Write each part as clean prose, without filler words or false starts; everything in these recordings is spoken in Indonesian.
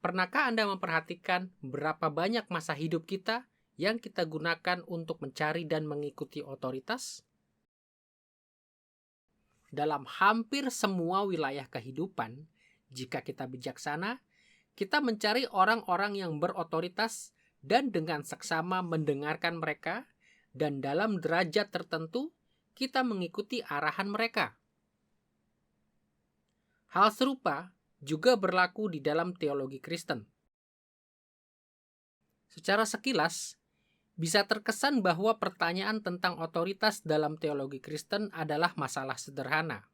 Pernahkah Anda memperhatikan berapa banyak masa hidup kita yang kita gunakan untuk mencari dan mengikuti otoritas? Dalam hampir semua wilayah kehidupan, jika kita bijaksana, kita mencari orang-orang yang berotoritas dan dengan seksama mendengarkan mereka, dan dalam derajat tertentu, kita mengikuti arahan mereka. Hal serupa juga berlaku di dalam teologi Kristen. Secara sekilas, bisa terkesan bahwa pertanyaan tentang otoritas dalam teologi Kristen adalah masalah sederhana.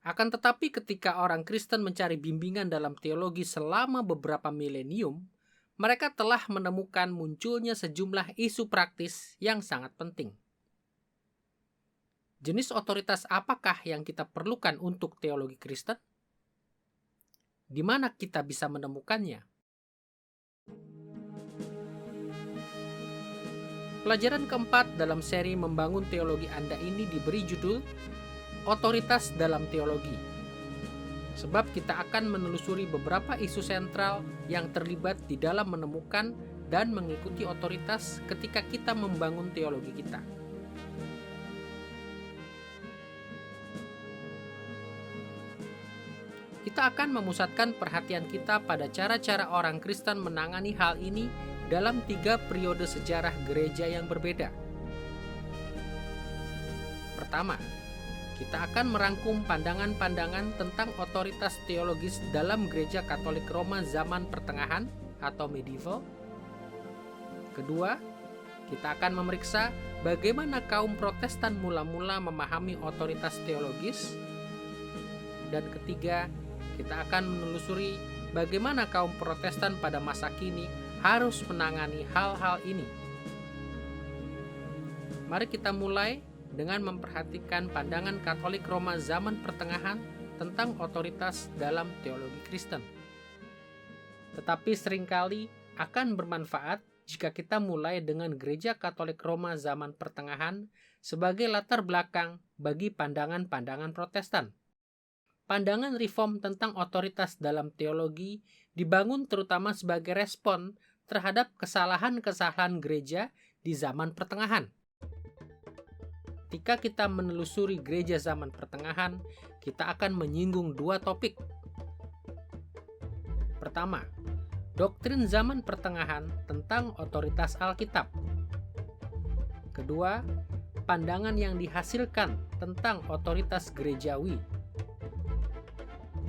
Akan tetapi ketika orang Kristen mencari bimbingan dalam teologi selama beberapa milenium, mereka telah menemukan munculnya sejumlah isu praktis yang sangat penting. Jenis otoritas apakah yang kita perlukan untuk teologi Kristen? Di mana kita bisa menemukannya? Pelajaran keempat dalam seri Membangun Teologi Anda ini diberi judul Otoritas dalam Teologi. Sebab kita akan menelusuri beberapa isu sentral yang terlibat di dalam menemukan dan mengikuti otoritas ketika kita membangun teologi kita. Kita akan memusatkan perhatian kita pada cara-cara orang Kristen menangani hal ini dalam 3 periode sejarah gereja yang berbeda. Pertama, kita akan merangkum pandangan-pandangan tentang otoritas teologis dalam gereja Katolik Roma zaman pertengahan atau medieval. Kedua, kita akan memeriksa bagaimana kaum Protestan mula-mula memahami otoritas teologis. Dan ketiga, kita akan menelusuri bagaimana kaum Protestan pada masa kini harus menangani hal-hal ini. Mari kita mulai dengan memperhatikan pandangan Katolik Roma zaman pertengahan tentang otoritas dalam teologi Kristen. Tetapi seringkali akan bermanfaat jika kita mulai dengan gereja Katolik Roma zaman pertengahan sebagai latar belakang bagi pandangan-pandangan Protestan. Pandangan reform tentang otoritas dalam teologi dibangun terutama sebagai respon terhadap kesalahan-kesalahan gereja di zaman pertengahan. Ketika kita menelusuri gereja zaman pertengahan, kita akan menyinggung 2 topik. Pertama, doktrin zaman pertengahan tentang otoritas Alkitab. Kedua, pandangan yang dihasilkan tentang otoritas gerejawi.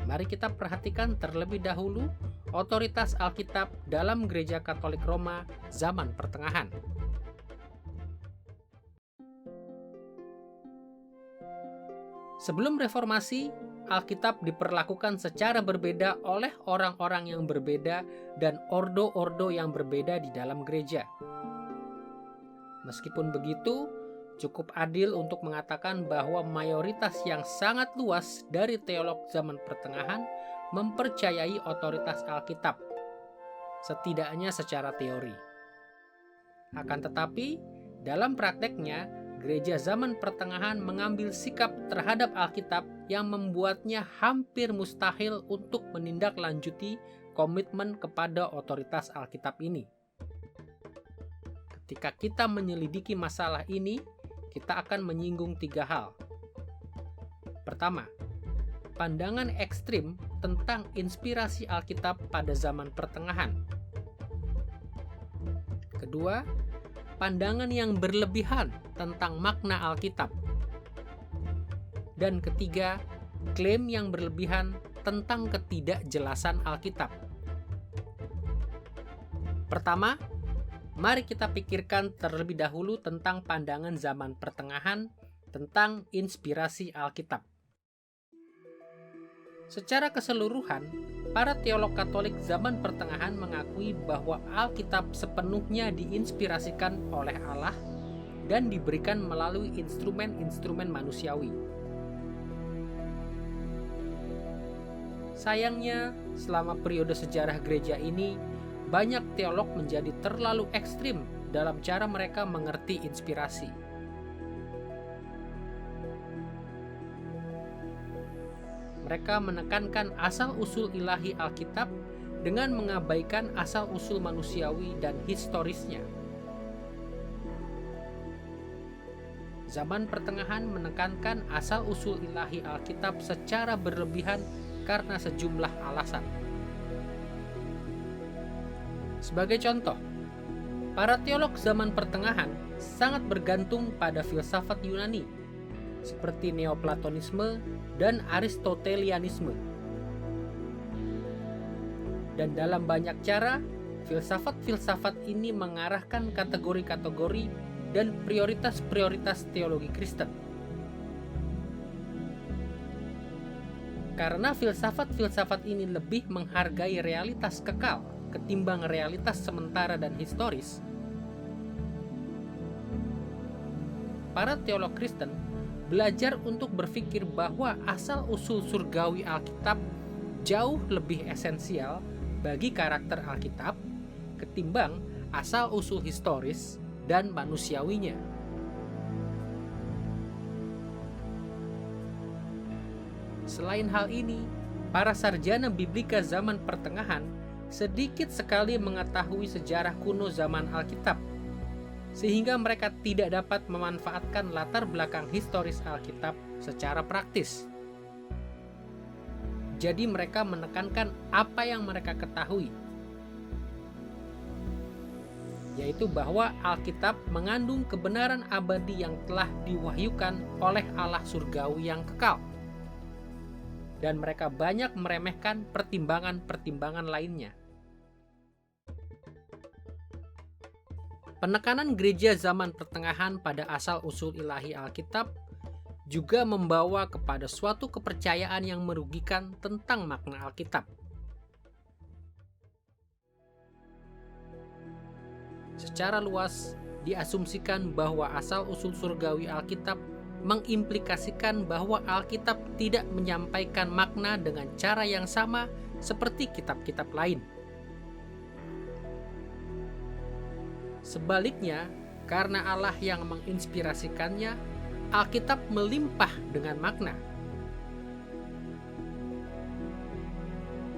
Mari kita perhatikan terlebih dahulu otoritas Alkitab dalam gereja Katolik Roma zaman pertengahan. Sebelum reformasi, Alkitab diperlakukan secara berbeda oleh orang-orang yang berbeda dan ordo-ordo yang berbeda di dalam gereja. Meskipun begitu, cukup adil untuk mengatakan bahwa mayoritas yang sangat luas dari teolog zaman pertengahan mempercayai otoritas Alkitab, setidaknya secara teori. Akan tetapi, dalam prakteknya, gereja zaman pertengahan mengambil sikap terhadap Alkitab yang membuatnya hampir mustahil untuk menindaklanjuti komitmen kepada otoritas Alkitab ini. Ketika kita menyelidiki masalah ini, kita akan menyinggung 3 hal. Pertama, pandangan ekstrim tentang inspirasi Alkitab pada zaman pertengahan. Kedua, pandangan yang berlebihan tentang makna Alkitab. Dan ketiga, klaim yang berlebihan tentang ketidakjelasan Alkitab. Pertama, mari kita pikirkan terlebih dahulu tentang pandangan zaman pertengahan tentang inspirasi Alkitab. Secara keseluruhan, para teolog Katolik zaman pertengahan mengakui bahwa Alkitab sepenuhnya diinspirasikan oleh Allah dan diberikan melalui instrumen-instrumen manusiawi. Sayangnya, selama periode sejarah gereja ini, banyak teolog menjadi terlalu ekstrim dalam cara mereka mengerti inspirasi. Mereka menekankan asal-usul ilahi Alkitab dengan mengabaikan asal-usul manusiawi dan historisnya. Zaman Pertengahan menekankan asal-usul ilahi Alkitab secara berlebihan karena sejumlah alasan. Sebagai contoh, para teolog zaman Pertengahan sangat bergantung pada filsafat Yunani, seperti Neoplatonisme dan Aristotelianisme. Dan dalam banyak cara, filsafat-filsafat ini mengarahkan kategori-kategori dan prioritas-prioritas teologi Kristen. Karena filsafat-filsafat ini lebih menghargai realitas kekal ketimbang realitas sementara dan historis, para teolog Kristen belajar untuk berpikir bahwa asal-usul surgawi Alkitab jauh lebih esensial bagi karakter Alkitab ketimbang asal-usul historis dan manusiawinya. Selain hal ini, para sarjana biblika zaman Pertengahan sedikit sekali mengetahui sejarah kuno zaman Alkitab, sehingga mereka tidak dapat memanfaatkan latar belakang historis Alkitab secara praktis. Jadi mereka menekankan apa yang mereka ketahui, yaitu bahwa Alkitab mengandung kebenaran abadi yang telah diwahyukan oleh Allah surgawi yang kekal. Dan mereka banyak meremehkan pertimbangan-pertimbangan lainnya. Penekanan gereja zaman Pertengahan pada asal-usul ilahi Alkitab juga membawa kepada suatu kepercayaan yang merugikan tentang makna Alkitab. Secara luas, diasumsikan bahwa asal-usul surgawi Alkitab mengimplikasikan bahwa Alkitab tidak menyampaikan makna dengan cara yang sama seperti kitab-kitab lain. Sebaliknya, karena Allah yang menginspirasikannya, Alkitab melimpah dengan makna.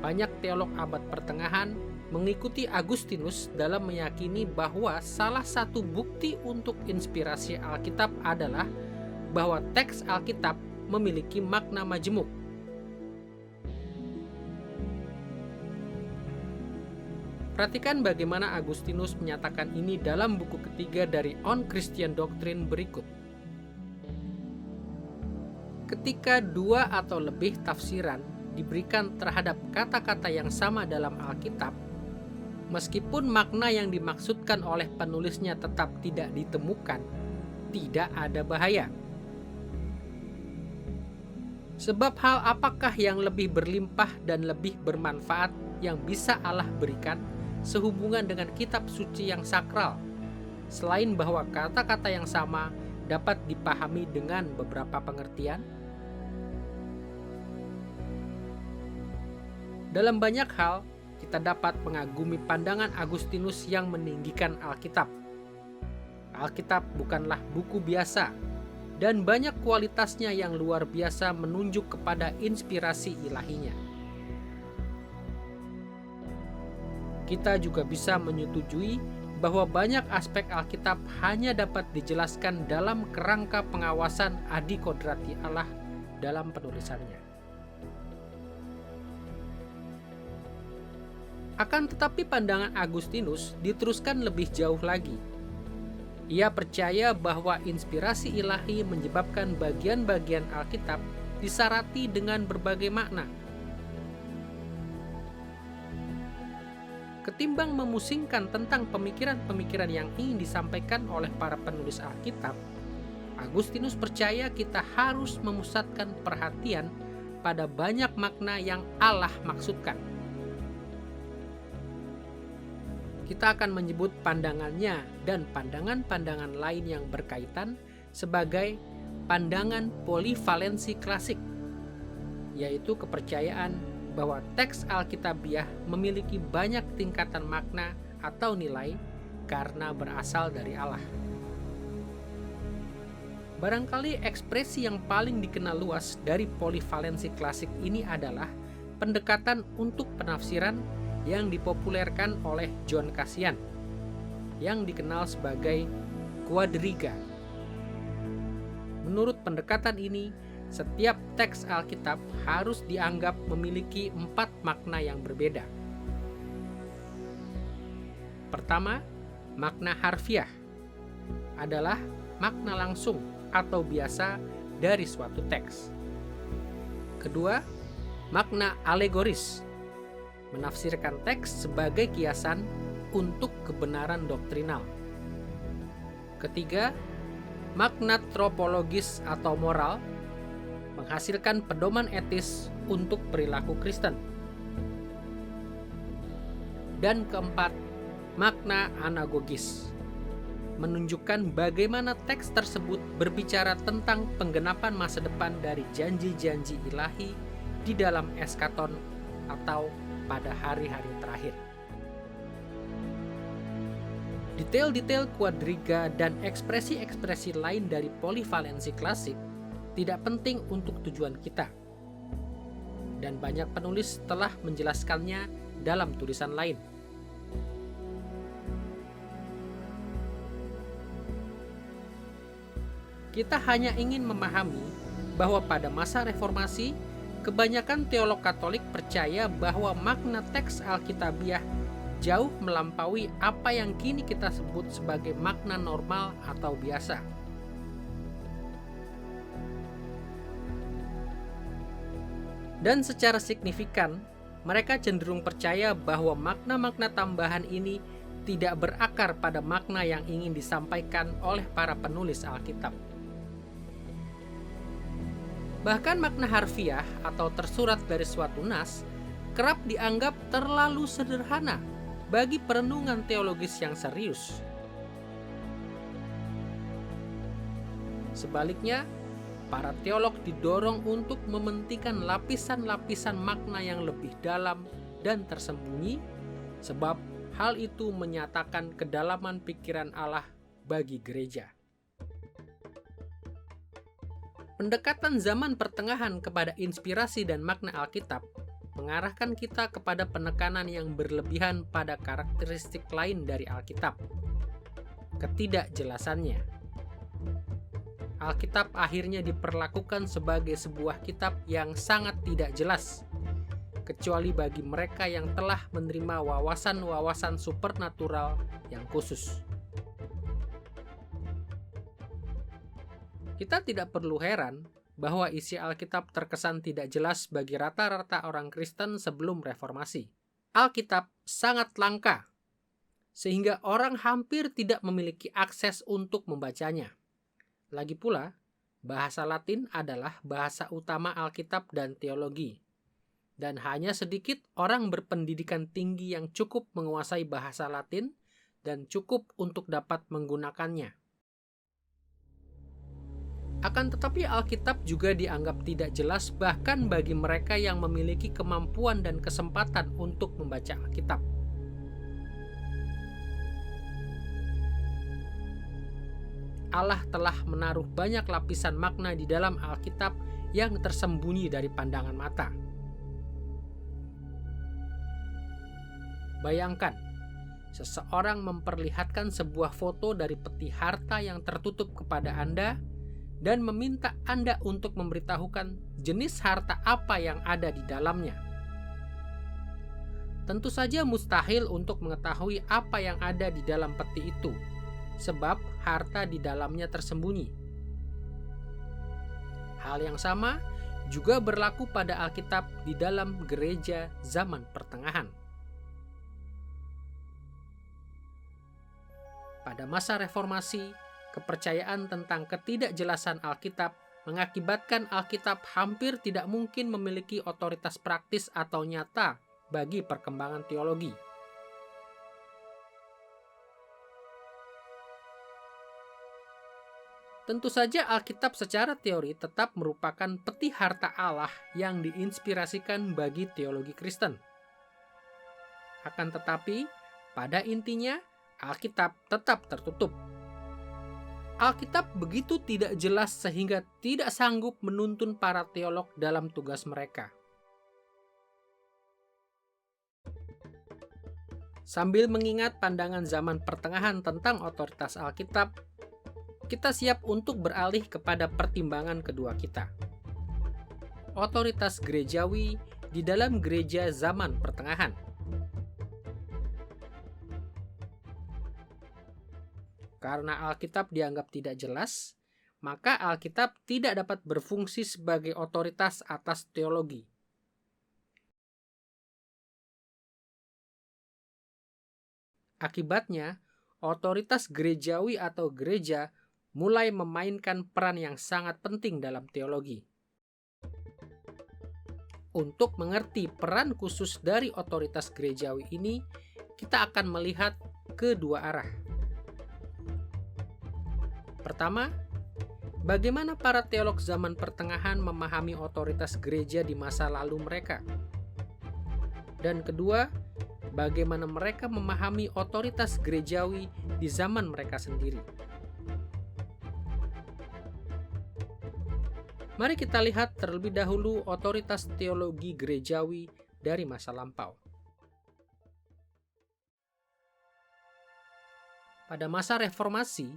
Banyak teolog abad Pertengahan mengikuti Agustinus dalam meyakini bahwa salah satu bukti untuk inspirasi Alkitab adalah bahwa teks Alkitab memiliki makna majemuk. Perhatikan bagaimana Agustinus menyatakan ini dalam buku ketiga dari On Christian Doctrine berikut. Ketika dua atau lebih tafsiran diberikan terhadap kata-kata yang sama dalam Alkitab, meskipun makna yang dimaksudkan oleh penulisnya tetap tidak ditemukan, tidak ada bahaya. Sebab hal apakah yang lebih berlimpah dan lebih bermanfaat yang bisa Allah berikan sehubungan dengan kitab suci yang sakral, selain bahwa kata-kata yang sama dapat dipahami dengan beberapa pengertian? Dalam banyak hal, kita dapat mengagumi pandangan Agustinus yang meninggikan Alkitab. Alkitab bukanlah buku biasa, dan banyak kualitasnya yang luar biasa menunjuk kepada inspirasi ilahinya. Kita juga bisa menyetujui bahwa banyak aspek Alkitab hanya dapat dijelaskan dalam kerangka pengawasan adikodrati Allah dalam penulisannya. Akan tetapi pandangan Agustinus diteruskan lebih jauh lagi. Ia percaya bahwa inspirasi ilahi menyebabkan bagian-bagian Alkitab disarati dengan berbagai makna. Ketimbang memusingkan tentang pemikiran-pemikiran yang ingin disampaikan oleh para penulis Alkitab, Agustinus percaya kita harus memusatkan perhatian pada banyak makna yang Allah maksudkan. Kita akan menyebut pandangannya dan pandangan-pandangan lain yang berkaitan sebagai pandangan polivalensi klasik, yaitu kepercayaan bahwa teks Alkitabiah memiliki banyak tingkatan makna atau nilai karena berasal dari Allah. Barangkali ekspresi yang paling dikenal luas dari polivalensi klasik ini adalah pendekatan untuk penafsiran yang dipopulerkan oleh John Cassian, yang dikenal sebagai quadriga. Menurut pendekatan ini, setiap teks Alkitab harus dianggap memiliki 4 makna yang berbeda. Pertama, makna harfiah adalah makna langsung atau biasa dari suatu teks. Kedua, makna alegoris, menafsirkan teks sebagai kiasan untuk kebenaran doktrinal. Ketiga, makna tropologis atau moral, menghasilkan pedoman etis untuk perilaku Kristen. Dan keempat, makna anagogis, menunjukkan bagaimana teks tersebut berbicara tentang penggenapan masa depan dari janji-janji ilahi di dalam eskaton atau pada hari-hari terakhir. Detail-detail kuadriga dan ekspresi-ekspresi lain dari polivalensi klasik tidak penting untuk tujuan kita, dan banyak penulis telah menjelaskannya dalam tulisan lain. Kita hanya ingin memahami bahwa pada masa reformasi, kebanyakan teolog Katolik percaya bahwa makna teks Alkitabiah jauh melampaui apa yang kini kita sebut sebagai makna normal atau biasa. Dan secara signifikan, mereka cenderung percaya bahwa makna-makna tambahan ini tidak berakar pada makna yang ingin disampaikan oleh para penulis Alkitab. Bahkan makna harfiah atau tersurat dari suatu nas kerap dianggap terlalu sederhana bagi perenungan teologis yang serius. Sebaliknya, para teolog didorong untuk mementingkan lapisan-lapisan makna yang lebih dalam dan tersembunyi, sebab hal itu menyatakan kedalaman pikiran Allah bagi gereja. Pendekatan zaman pertengahan kepada inspirasi dan makna Alkitab mengarahkan kita kepada penekanan yang berlebihan pada karakteristik lain dari Alkitab, ketidakjelasannya. Alkitab akhirnya diperlakukan sebagai sebuah kitab yang sangat tidak jelas, kecuali bagi mereka yang telah menerima wawasan-wawasan supernatural yang khusus. Kita tidak perlu heran bahwa isi Alkitab terkesan tidak jelas bagi rata-rata orang Kristen sebelum reformasi. Alkitab sangat langka, sehingga orang hampir tidak memiliki akses untuk membacanya. Lagi pula, bahasa Latin adalah bahasa utama Alkitab dan teologi, dan hanya sedikit orang berpendidikan tinggi yang cukup menguasai bahasa Latin dan cukup untuk dapat menggunakannya. Akan tetapi Alkitab juga dianggap tidak jelas bahkan bagi mereka yang memiliki kemampuan dan kesempatan untuk membaca Alkitab. Allah telah menaruh banyak lapisan makna di dalam Alkitab yang tersembunyi dari pandangan mata. Bayangkan, seseorang memperlihatkan sebuah foto dari peti harta yang tertutup kepada Anda dan meminta Anda untuk memberitahukan jenis harta apa yang ada di dalamnya. Tentu saja mustahil untuk mengetahui apa yang ada di dalam peti itu, sebab harta di dalamnya tersembunyi. Hal yang sama juga berlaku pada Alkitab di dalam gereja zaman pertengahan. Pada masa reformasi, kepercayaan tentang ketidakjelasan Alkitab mengakibatkan Alkitab hampir tidak mungkin memiliki otoritas praktis atau nyata bagi perkembangan teologi. Tentu saja Alkitab secara teori tetap merupakan peti harta Allah yang diinspirasikan bagi teologi Kristen. Akan tetapi, pada intinya, Alkitab tetap tertutup. Alkitab begitu tidak jelas sehingga tidak sanggup menuntun para teolog dalam tugas mereka. Sambil mengingat pandangan zaman pertengahan tentang otoritas Alkitab, kita siap untuk beralih kepada pertimbangan kedua kita. Otoritas gerejawi di dalam gereja zaman pertengahan. Karena Alkitab dianggap tidak jelas, maka Alkitab tidak dapat berfungsi sebagai otoritas atas teologi. Akibatnya, otoritas gerejawi atau gereja mulai memainkan peran yang sangat penting dalam teologi. Untuk mengerti peran khusus dari otoritas gerejawi ini, kita akan melihat kedua arah. Pertama, bagaimana para teolog zaman pertengahan memahami otoritas gereja di masa lalu mereka. Dan kedua, bagaimana mereka memahami otoritas gerejawi di zaman mereka sendiri. Mari kita lihat terlebih dahulu otoritas teologi gerejawi dari masa lampau. Pada masa reformasi,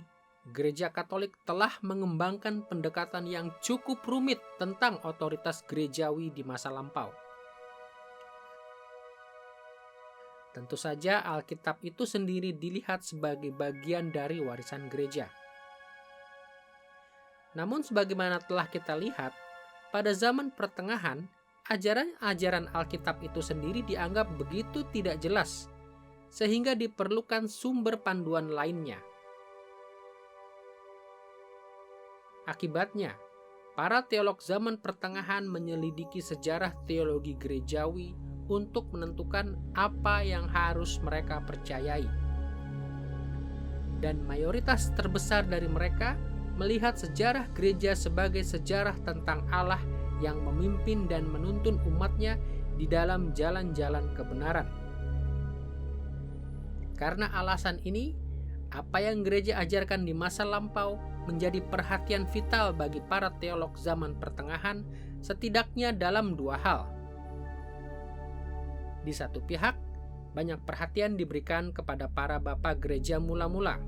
Gereja Katolik telah mengembangkan pendekatan yang cukup rumit tentang otoritas gerejawi di masa lampau. Tentu saja Alkitab itu sendiri dilihat sebagai bagian dari warisan gereja. Namun sebagaimana telah kita lihat, pada zaman pertengahan, ajaran-ajaran Alkitab itu sendiri dianggap begitu tidak jelas, sehingga diperlukan sumber panduan lainnya. Akibatnya, para teolog zaman pertengahan menyelidiki sejarah teologi gerejawi untuk menentukan apa yang harus mereka percayai. Dan mayoritas terbesar dari mereka melihat sejarah gereja sebagai sejarah tentang Allah yang memimpin dan menuntun umatnya di dalam jalan-jalan kebenaran. Karena alasan ini, apa yang gereja ajarkan di masa lampau menjadi perhatian vital bagi para teolog zaman pertengahan, setidaknya dalam dua hal. Di satu pihak, banyak perhatian diberikan kepada para bapak gereja mula-mula.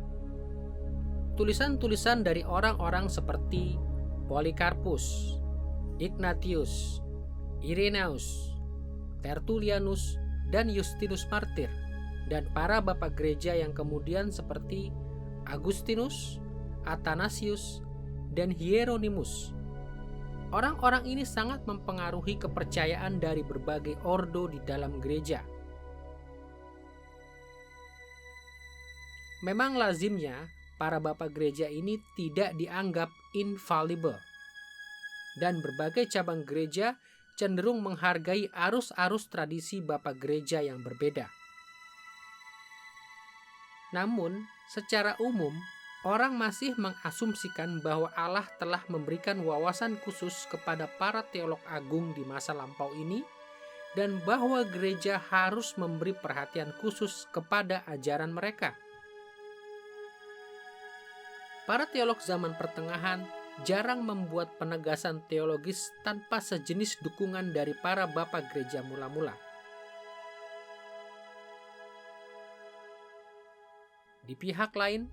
Tulisan-tulisan dari orang-orang seperti Polycarpus, Ignatius, Irenaeus, Tertullianus, dan Justinus Martir, dan para bapak gereja yang kemudian seperti Agustinus, Athanasius, dan Hieronymus. Orang-orang ini sangat mempengaruhi kepercayaan dari berbagai ordo di dalam gereja. Memang lazimnya para bapak gereja ini tidak dianggap infallible, dan berbagai cabang gereja cenderung menghargai arus-arus tradisi bapak gereja yang berbeda. Namun, secara umum, orang masih mengasumsikan bahwa Allah telah memberikan wawasan khusus kepada para teolog agung di masa lampau ini, dan bahwa gereja harus memberi perhatian khusus kepada ajaran mereka. Para teolog zaman pertengahan jarang membuat penegasan teologis tanpa sejenis dukungan dari para bapak gereja mula-mula. Di pihak lain,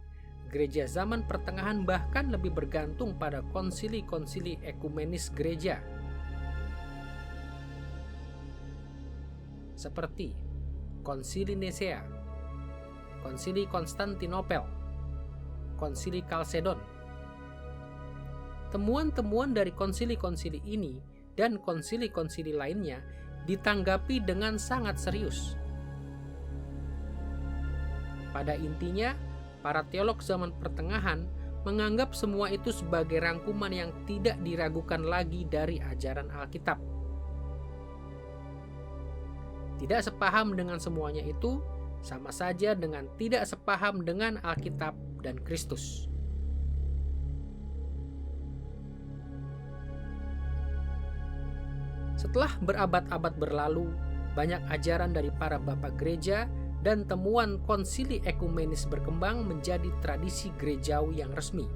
gereja zaman pertengahan bahkan lebih bergantung pada konsili-konsili ekumenis gereja. Seperti Konsili Nisea, Konsili Konstantinopel, Konsili Kalsedon. Temuan-temuan dari konsili-konsili ini dan konsili-konsili lainnya ditanggapi dengan sangat serius. Pada intinya, para teolog zaman pertengahan menganggap semua itu sebagai rangkuman yang tidak diragukan lagi dari ajaran Alkitab. Tidak sepaham dengan semuanya itu sama saja dengan tidak sepaham dengan Alkitab dan Kristus. Setelah berabad-abad berlalu, banyak ajaran dari para bapak gereja dan temuan konsili ekumenis berkembang menjadi tradisi gerejawi yang resmi.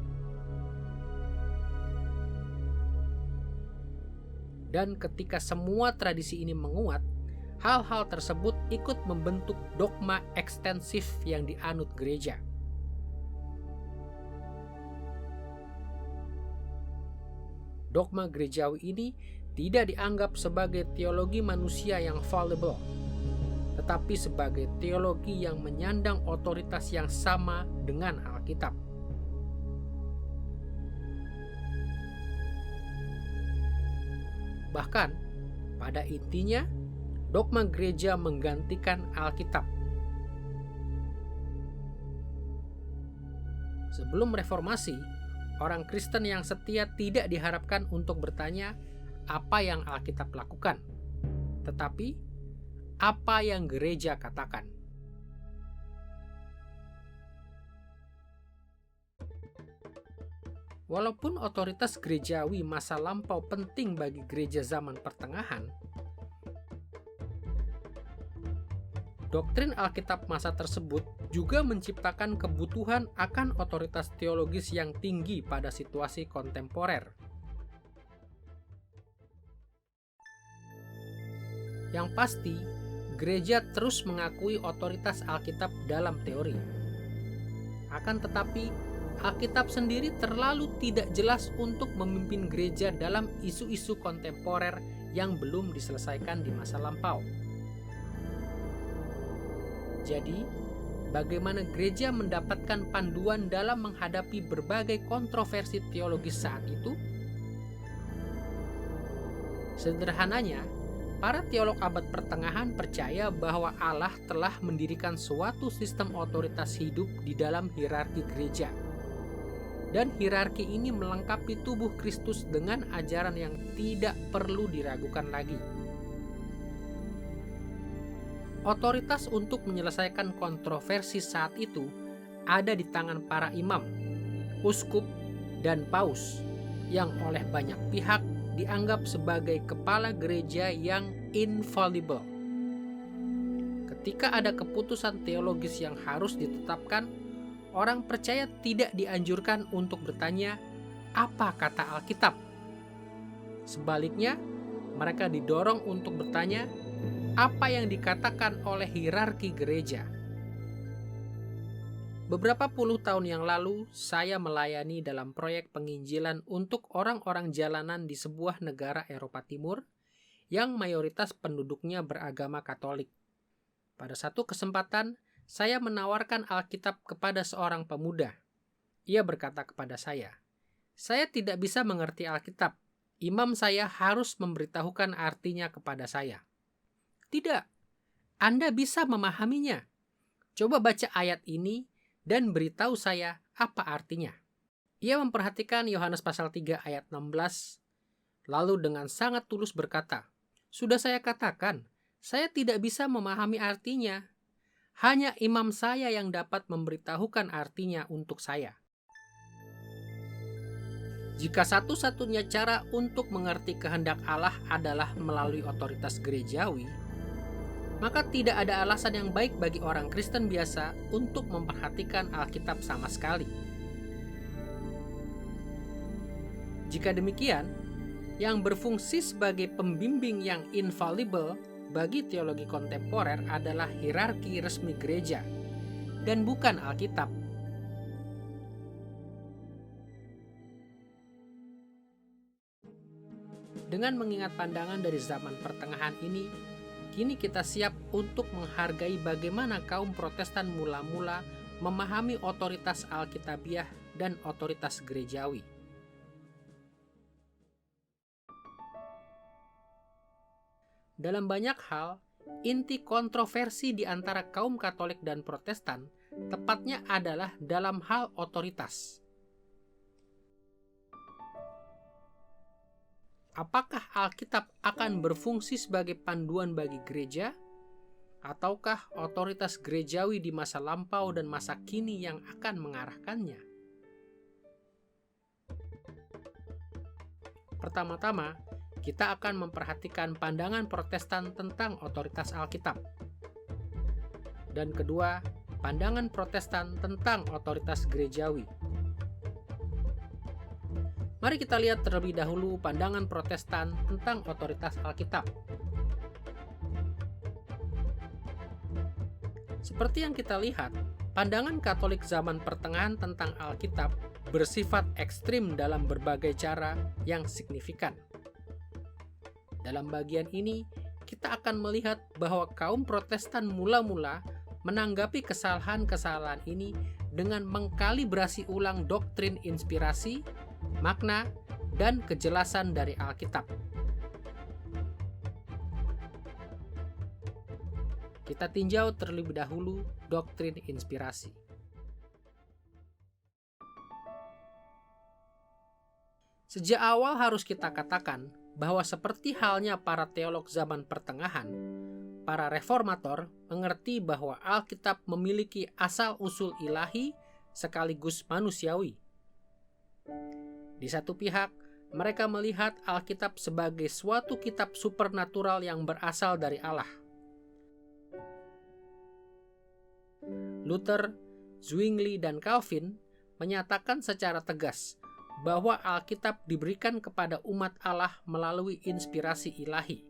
Dan ketika semua tradisi ini menguat, Hal-hal tersebut ikut membentuk dogma ekstensif yang dianut gereja. Dogma gerejawi ini tidak dianggap sebagai teologi manusia yang fallible, tetapi sebagai teologi yang menyandang otoritas yang sama dengan Alkitab. Bahkan, pada intinya, dogma gereja menggantikan Alkitab. Sebelum reformasi, orang Kristen yang setia tidak diharapkan untuk bertanya apa yang Alkitab lakukan, tetapi apa yang gereja katakan. Walaupun otoritas gerejawi masa lampau penting bagi gereja zaman pertengahan, doktrin Alkitab masa tersebut juga menciptakan kebutuhan akan otoritas teologis yang tinggi pada situasi kontemporer. Yang pasti, gereja terus mengakui otoritas Alkitab dalam teori. Akan tetapi, Alkitab sendiri terlalu tidak jelas untuk memimpin gereja dalam isu-isu kontemporer yang belum diselesaikan di masa lampau. Jadi, bagaimana gereja mendapatkan panduan dalam menghadapi berbagai kontroversi teologis saat itu? Sederhananya, para teolog abad pertengahan percaya bahwa Allah telah mendirikan suatu sistem otoritas hidup di dalam hierarki gereja. Dan hierarki ini melengkapi tubuh Kristus dengan ajaran yang tidak perlu diragukan lagi. Otoritas untuk menyelesaikan kontroversi saat itu ada di tangan para imam, uskup, dan paus yang oleh banyak pihak dianggap sebagai kepala gereja yang infallible. Ketika ada keputusan teologis yang harus ditetapkan, orang percaya tidak dianjurkan untuk bertanya, "Apa kata Alkitab?" Sebaliknya, mereka didorong untuk bertanya, "Apa yang dikatakan oleh hierarki gereja?" Beberapa puluh tahun yang lalu, saya melayani dalam proyek penginjilan untuk orang-orang jalanan di sebuah negara Eropa Timur yang mayoritas penduduknya beragama Katolik. Pada satu kesempatan, saya menawarkan Alkitab kepada seorang pemuda. Ia berkata kepada saya tidak bisa mengerti Alkitab. Imam saya harus memberitahukan artinya kepada saya. Tidak, Anda bisa memahaminya. Coba baca ayat ini dan beritahu saya apa artinya. Ia memperhatikan Yohanes pasal 3 ayat 16, lalu dengan sangat tulus berkata, "Sudah saya katakan, saya tidak bisa memahami artinya. Hanya imam saya yang dapat memberitahukan artinya untuk saya." Jika satu-satunya cara untuk mengerti kehendak Allah adalah melalui otoritas gerejawi, maka tidak ada alasan yang baik bagi orang Kristen biasa untuk memperhatikan Alkitab sama sekali. Jika demikian, yang berfungsi sebagai pembimbing yang infallible bagi teologi kontemporer adalah hierarki resmi gereja, dan bukan Alkitab. Dengan mengingat pandangan dari zaman pertengahan ini, kini kita siap untuk menghargai bagaimana kaum Protestan mula-mula memahami otoritas Alkitabiah dan otoritas gerejawi. Dalam banyak hal, inti kontroversi di antara kaum Katolik dan Protestan tepatnya adalah dalam hal otoritas. Apakah Alkitab akan berfungsi sebagai panduan bagi gereja? Ataukah otoritas gerejawi di masa lampau dan masa kini yang akan mengarahkannya? Pertama-tama, kita akan memperhatikan pandangan Protestan tentang otoritas Alkitab. Dan kedua, pandangan Protestan tentang otoritas gerejawi. Mari kita lihat terlebih dahulu pandangan Protestan tentang otoritas Alkitab. Seperti yang kita lihat, pandangan Katolik zaman pertengahan tentang Alkitab bersifat ekstrim dalam berbagai cara yang signifikan. Dalam bagian ini, kita akan melihat bahwa kaum Protestan mula-mula menanggapi kesalahan-kesalahan ini dengan mengkalibrasi ulang doktrin inspirasi, makna, dan kejelasan dari Alkitab. Kita tinjau terlebih dahulu doktrin inspirasi. Sejak awal harus kita katakan bahwa seperti halnya para teolog zaman pertengahan, para reformator mengerti bahwa Alkitab memiliki asal-usul ilahi sekaligus manusiawi. Di satu pihak, mereka melihat Alkitab sebagai suatu kitab supernatural yang berasal dari Allah. Luther, Zwingli, dan Calvin menyatakan secara tegas bahwa Alkitab diberikan kepada umat Allah melalui inspirasi ilahi.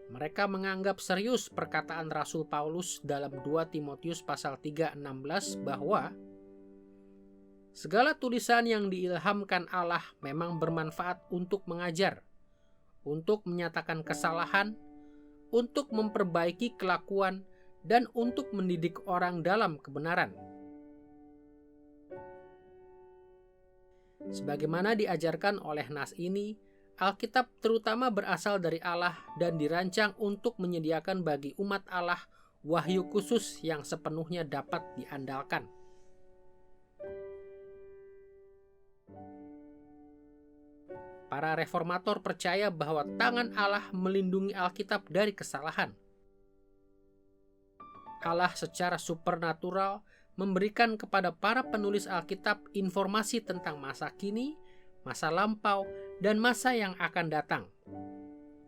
Mereka menganggap serius perkataan Rasul Paulus dalam 2 Timotius pasal 3:16 bahwa segala tulisan yang diilhamkan Allah memang bermanfaat untuk mengajar, untuk menyatakan kesalahan, untuk memperbaiki kelakuan, dan untuk mendidik orang dalam kebenaran. Sebagaimana diajarkan oleh nas ini, Alkitab terutama berasal dari Allah dan dirancang untuk menyediakan bagi umat Allah wahyu khusus yang sepenuhnya dapat diandalkan. Para reformator percaya bahwa tangan Allah melindungi Alkitab dari kesalahan. Allah secara supernatural memberikan kepada para penulis Alkitab informasi tentang masa kini, masa lampau, dan masa yang akan datang.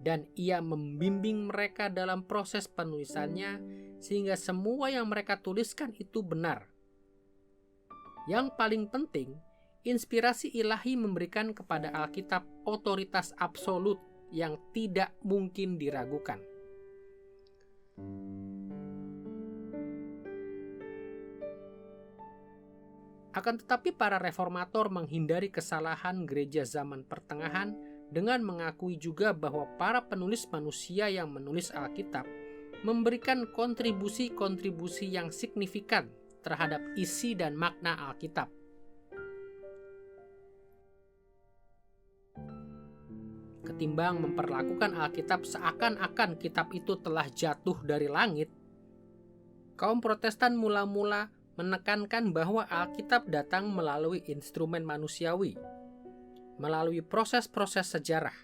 Dan Ia membimbing mereka dalam proses penulisannya sehingga semua yang mereka tuliskan itu benar. Yang paling penting, inspirasi ilahi memberikan kepada Alkitab otoritas absolut yang tidak mungkin diragukan. Akan tetapi para reformator menghindari kesalahan gereja zaman pertengahan dengan mengakui juga bahwa para penulis manusia yang menulis Alkitab memberikan kontribusi-kontribusi yang signifikan terhadap isi dan makna Alkitab. Ketimbang memperlakukan Alkitab seakan-akan kitab itu telah jatuh dari langit, kaum Protestan mula-mula menekankan bahwa Alkitab datang melalui instrumen manusiawi, melalui proses-proses sejarah.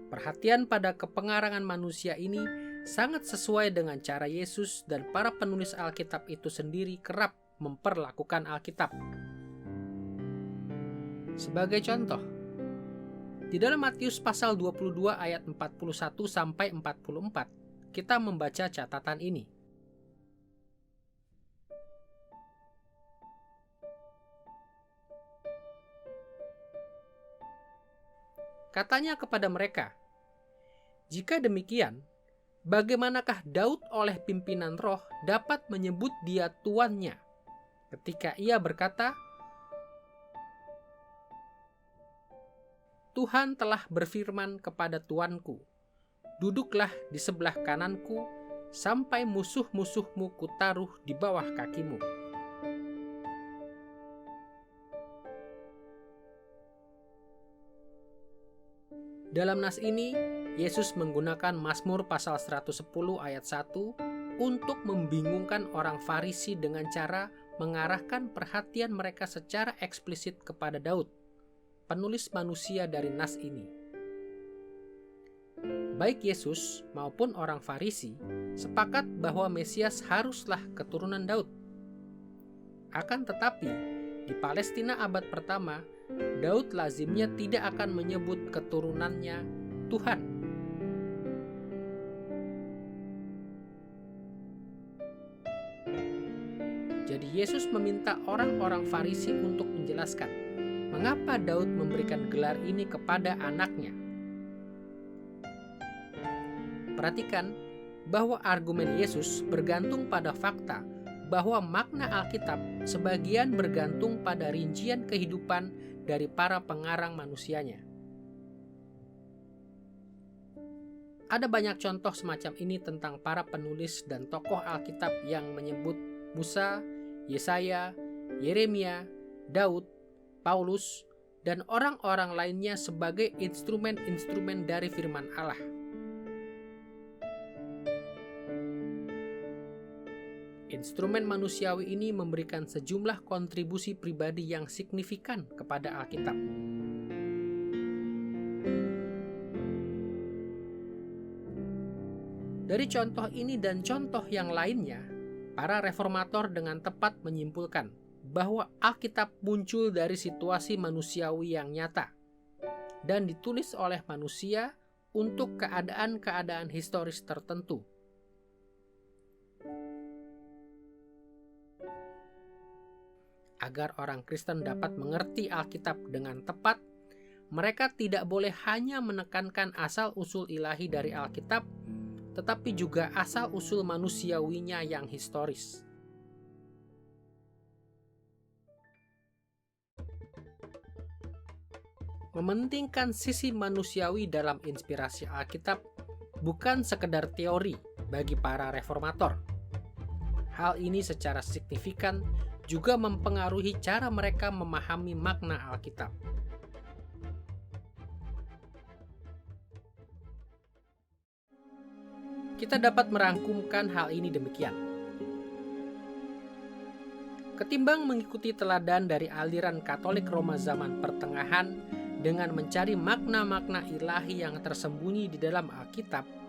Perhatian pada kepengarangan manusia ini sangat sesuai dengan cara Yesus dan para penulis Alkitab itu sendiri kerap memperlakukan Alkitab. Sebagai contoh, di dalam Matius pasal 22 ayat 41 sampai 44, kita membaca catatan ini. Katanya kepada mereka, "Jika demikian, bagaimanakah Daud oleh pimpinan roh dapat menyebut dia tuannya ketika ia berkata, Tuhan telah berfirman kepada Tuanku, duduklah di sebelah kananku sampai musuh-musuhmu kutaruh di bawah kakimu." Dalam nas ini, Yesus menggunakan Mazmur pasal 110 ayat 1 untuk membingungkan orang Farisi dengan cara mengarahkan perhatian mereka secara eksplisit kepada Daud, penulis manusia dari nas ini. Baik Yesus maupun orang Farisi sepakat bahwa Mesias haruslah keturunan Daud. Akan tetapi, di Palestina abad pertama, Daud lazimnya tidak akan menyebut keturunannya Tuhan. Jadi Yesus meminta orang-orang Farisi untuk menjelaskan mengapa Daud memberikan gelar ini kepada anaknya. Perhatikan bahwa argumen Yesus bergantung pada fakta bahwa makna Alkitab sebagian bergantung pada rincian kehidupan dari para pengarang manusianya. Ada banyak contoh semacam ini tentang para penulis dan tokoh Alkitab yang menyebut Musa, Yesaya, Yeremia, Daud, Paulus, dan orang-orang lainnya sebagai instrumen-instrumen dari firman Allah. Instrumen manusiawi ini memberikan sejumlah kontribusi pribadi yang signifikan kepada Alkitab. Dari contoh ini dan contoh yang lainnya, para reformator dengan tepat menyimpulkan bahwa Alkitab muncul dari situasi manusiawi yang nyata dan ditulis oleh manusia untuk keadaan-keadaan historis tertentu. Agar orang Kristen dapat mengerti Alkitab dengan tepat, mereka tidak boleh hanya menekankan asal-usul ilahi dari Alkitab, tetapi juga asal-usul manusiawinya yang historis. Mementingkan sisi manusiawi dalam inspirasi Alkitab bukan sekedar teori bagi para reformator. Hal ini secara signifikan juga mempengaruhi cara mereka memahami makna Alkitab. Kita dapat merangkumkan hal ini demikian. Ketimbang mengikuti teladan dari aliran Katolik Roma zaman pertengahan dengan mencari makna-makna ilahi yang tersembunyi di dalam Alkitab,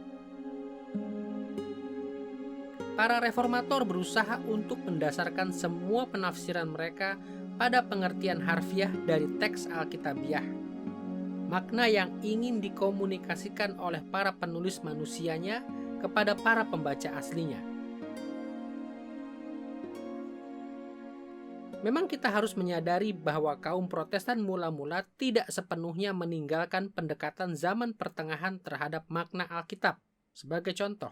para reformator berusaha untuk mendasarkan semua penafsiran mereka pada pengertian harfiah dari teks Alkitabiah, makna yang ingin dikomunikasikan oleh para penulis manusianya kepada para pembaca aslinya. Memang kita harus menyadari bahwa kaum Protestan mula-mula tidak sepenuhnya meninggalkan pendekatan zaman pertengahan terhadap makna Alkitab. Sebagai contoh,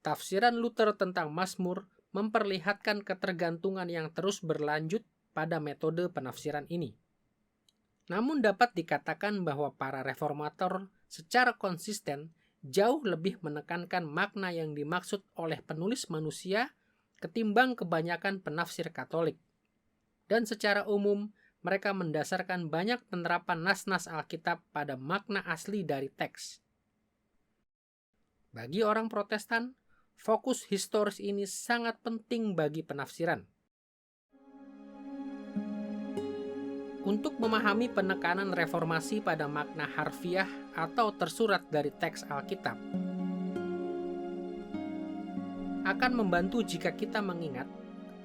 tafsiran Luther tentang Mazmur memperlihatkan ketergantungan yang terus berlanjut pada metode penafsiran ini. Namun dapat dikatakan bahwa para reformator secara konsisten jauh lebih menekankan makna yang dimaksud oleh penulis manusia ketimbang kebanyakan penafsir Katolik. Dan secara umum, mereka mendasarkan banyak penerapan nas-nas Alkitab pada makna asli dari teks. Bagi orang Protestan, fokus historis ini sangat penting bagi penafsiran. Untuk memahami penekanan reformasi pada makna harfiah atau tersurat dari teks Alkitab, akan membantu jika kita mengingat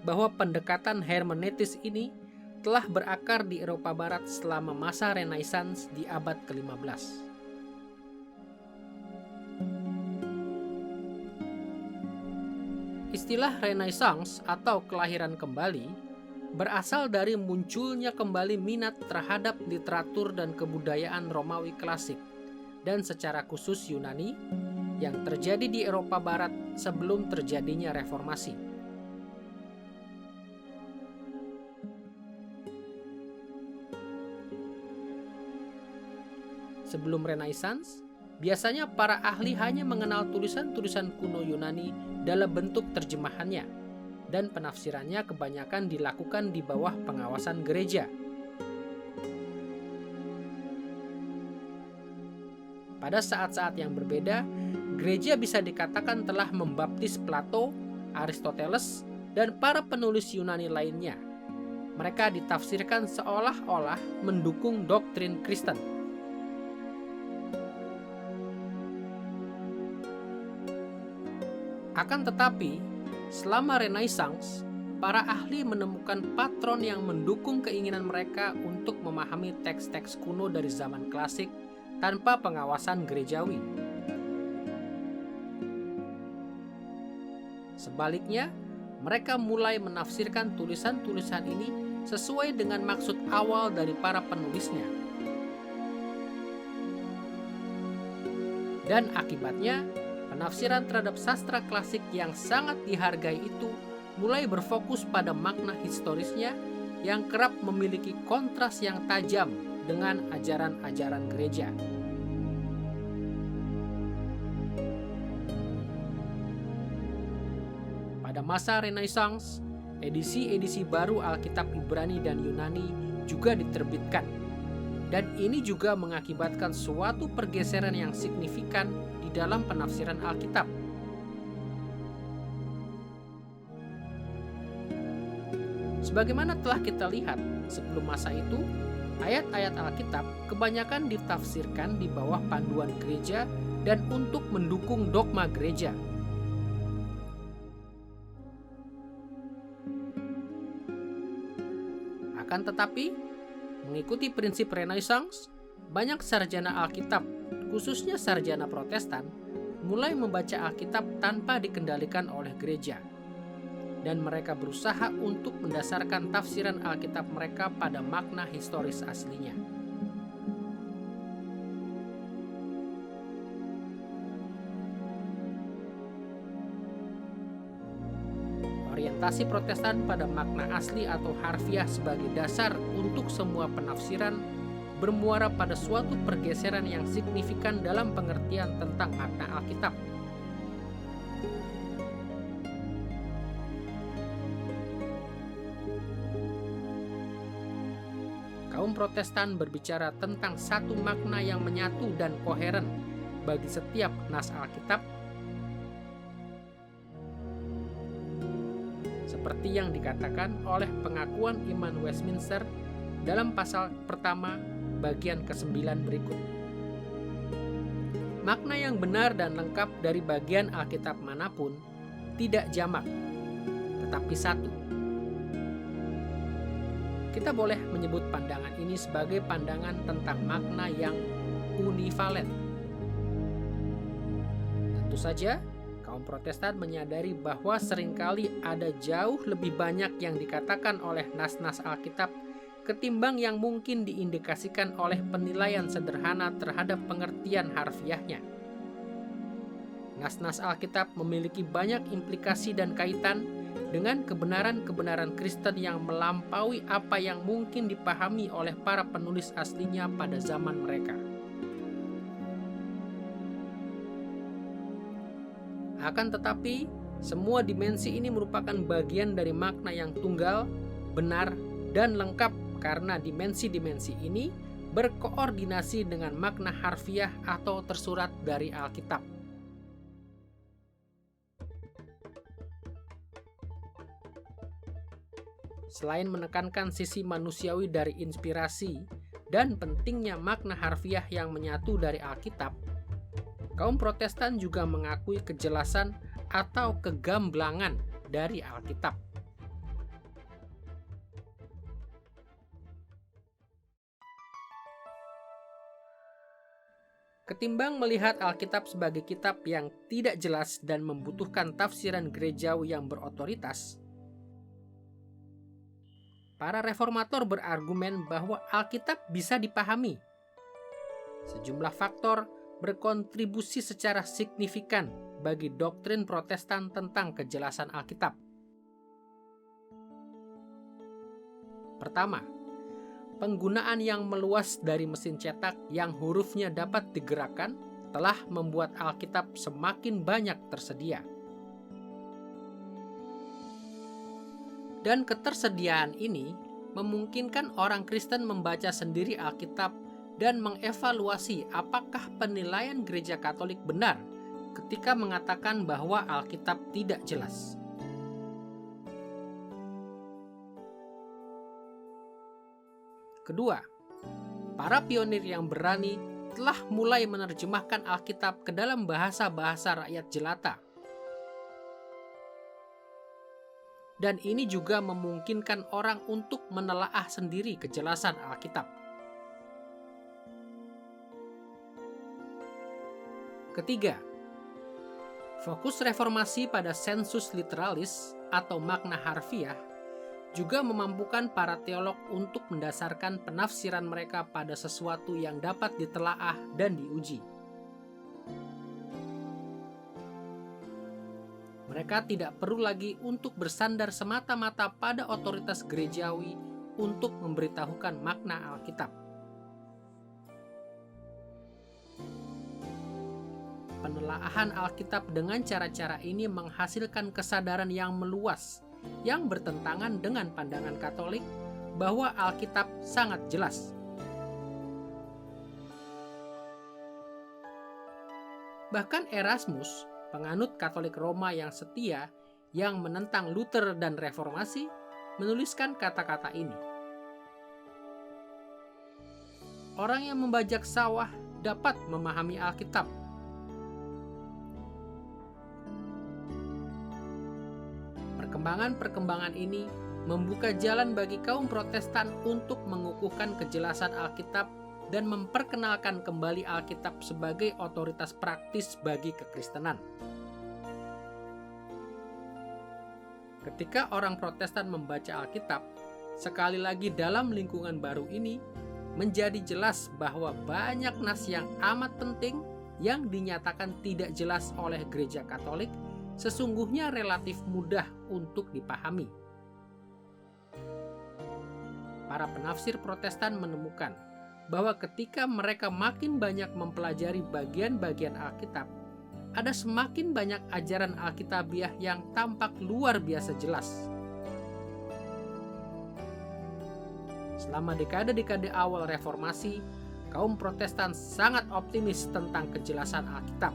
bahwa pendekatan hermeneutis ini telah berakar di Eropa Barat selama masa Renaissance di abad ke-15. Istilah Renaissance atau kelahiran kembali berasal dari munculnya kembali minat terhadap literatur dan kebudayaan Romawi klasik dan secara khusus Yunani yang terjadi di Eropa Barat sebelum terjadinya reformasi. Sebelum Renaissance, biasanya para ahli hanya mengenal tulisan-tulisan kuno Yunani dalam bentuk terjemahannya, dan penafsirannya kebanyakan dilakukan di bawah pengawasan gereja. Pada saat-saat yang berbeda, gereja bisa dikatakan telah membaptis Plato, Aristoteles, dan para penulis Yunani lainnya. Mereka ditafsirkan seolah-olah mendukung doktrin Kristen. Akan tetapi, selama Renaissance, para ahli menemukan patron yang mendukung keinginan mereka untuk memahami teks-teks kuno dari zaman klasik tanpa pengawasan gerejawi. Sebaliknya, mereka mulai menafsirkan tulisan-tulisan ini sesuai dengan maksud awal dari para penulisnya. Dan akibatnya, Penafsiran terhadap sastra klasik yang sangat dihargai itu mulai berfokus pada makna historisnya yang kerap memiliki kontras yang tajam dengan ajaran-ajaran gereja. Pada masa Renaissance, edisi-edisi baru Alkitab Ibrani dan Yunani juga diterbitkan. Dan ini juga mengakibatkan suatu pergeseran yang signifikan di dalam penafsiran Alkitab. Sebagaimana telah kita lihat sebelum masa itu, ayat-ayat Alkitab kebanyakan ditafsirkan di bawah panduan gereja dan untuk mendukung dogma gereja. Akan tetapi, mengikuti prinsip Renaissance, banyak sarjana Alkitab, khususnya sarjana Protestan, mulai membaca Alkitab tanpa dikendalikan oleh gereja. Dan mereka berusaha untuk mendasarkan tafsiran Alkitab mereka pada makna historis aslinya. Orientasi Protestan pada makna asli atau harfiah sebagai dasar untuk semua penafsiran bermuara pada suatu pergeseran yang signifikan dalam pengertian tentang makna Alkitab. Kaum Protestan berbicara tentang satu makna yang menyatu dan koheren bagi setiap nas Alkitab, seperti yang dikatakan oleh pengakuan iman Westminster dalam pasal pertama bagian ke-9 berikut. Makna yang benar dan lengkap dari bagian Alkitab manapun tidak jamak, tetapi satu. Kita boleh menyebut pandangan ini sebagai pandangan tentang makna yang univalen. Tentu saja, kaum Protestan menyadari bahwa seringkali ada jauh lebih banyak yang dikatakan oleh nas-nas Alkitab ketimbang yang mungkin diindikasikan oleh penilaian sederhana terhadap pengertian harfiahnya. Nas-nas Alkitab memiliki banyak implikasi dan kaitan dengan kebenaran-kebenaran Kristen yang melampaui apa yang mungkin dipahami oleh para penulis aslinya pada zaman mereka. Akan tetapi, semua dimensi ini merupakan bagian dari makna yang tunggal, benar, dan lengkap karena dimensi-dimensi ini berkoordinasi dengan makna harfiah atau tersurat dari Alkitab. Selain menekankan sisi manusiawi dari inspirasi dan pentingnya makna harfiah yang menyatu dari Alkitab, kaum Protestan juga mengakui kejelasan atau kegamblangan dari Alkitab. Ketimbang melihat Alkitab sebagai kitab yang tidak jelas dan membutuhkan tafsiran gerejawi yang berotoritas, para reformator berargumen bahwa Alkitab bisa dipahami. Sejumlah faktor berkontribusi secara signifikan bagi doktrin Protestan tentang kejelasan Alkitab. Pertama, penggunaan yang meluas dari mesin cetak yang hurufnya dapat digerakkan telah membuat Alkitab semakin banyak tersedia. Dan ketersediaan ini memungkinkan orang Kristen membaca sendiri Alkitab dan mengevaluasi apakah penilaian Gereja Katolik benar ketika mengatakan bahwa Alkitab tidak jelas. Kedua, para pionir yang berani telah mulai menerjemahkan Alkitab ke dalam bahasa-bahasa rakyat jelata. Dan ini juga memungkinkan orang untuk menelaah sendiri kejelasan Alkitab. Ketiga, fokus reformasi pada sensus literalis atau makna harfiah juga memampukan para teolog untuk mendasarkan penafsiran mereka pada sesuatu yang dapat ditelaah dan diuji. Mereka tidak perlu lagi untuk bersandar semata-mata pada otoritas gerejawi untuk memberitahukan makna Alkitab. Penelaahan Alkitab dengan cara-cara ini menghasilkan kesadaran yang meluas, yang bertentangan dengan pandangan Katolik bahwa Alkitab sangat jelas. Bahkan Erasmus, penganut Katolik Roma yang setia, yang menentang Luther dan Reformasi, menuliskan kata-kata ini. Orang yang membajak sawah dapat memahami Alkitab. Perkembangan-perkembangan ini membuka jalan bagi kaum Protestan untuk mengukuhkan kejelasan Alkitab dan memperkenalkan kembali Alkitab sebagai otoritas praktis bagi kekristenan. Ketika orang Protestan membaca Alkitab, sekali lagi dalam lingkungan baru ini, menjadi jelas bahwa banyak nas yang amat penting yang dinyatakan tidak jelas oleh Gereja Katolik sesungguhnya relatif mudah untuk dipahami. Para penafsir Protestan menemukan bahwa ketika mereka makin banyak mempelajari bagian-bagian Alkitab, ada semakin banyak ajaran Alkitabiah yang tampak luar biasa jelas. Selama dekade-dekade awal Reformasi, kaum Protestan sangat optimis tentang kejelasan Alkitab.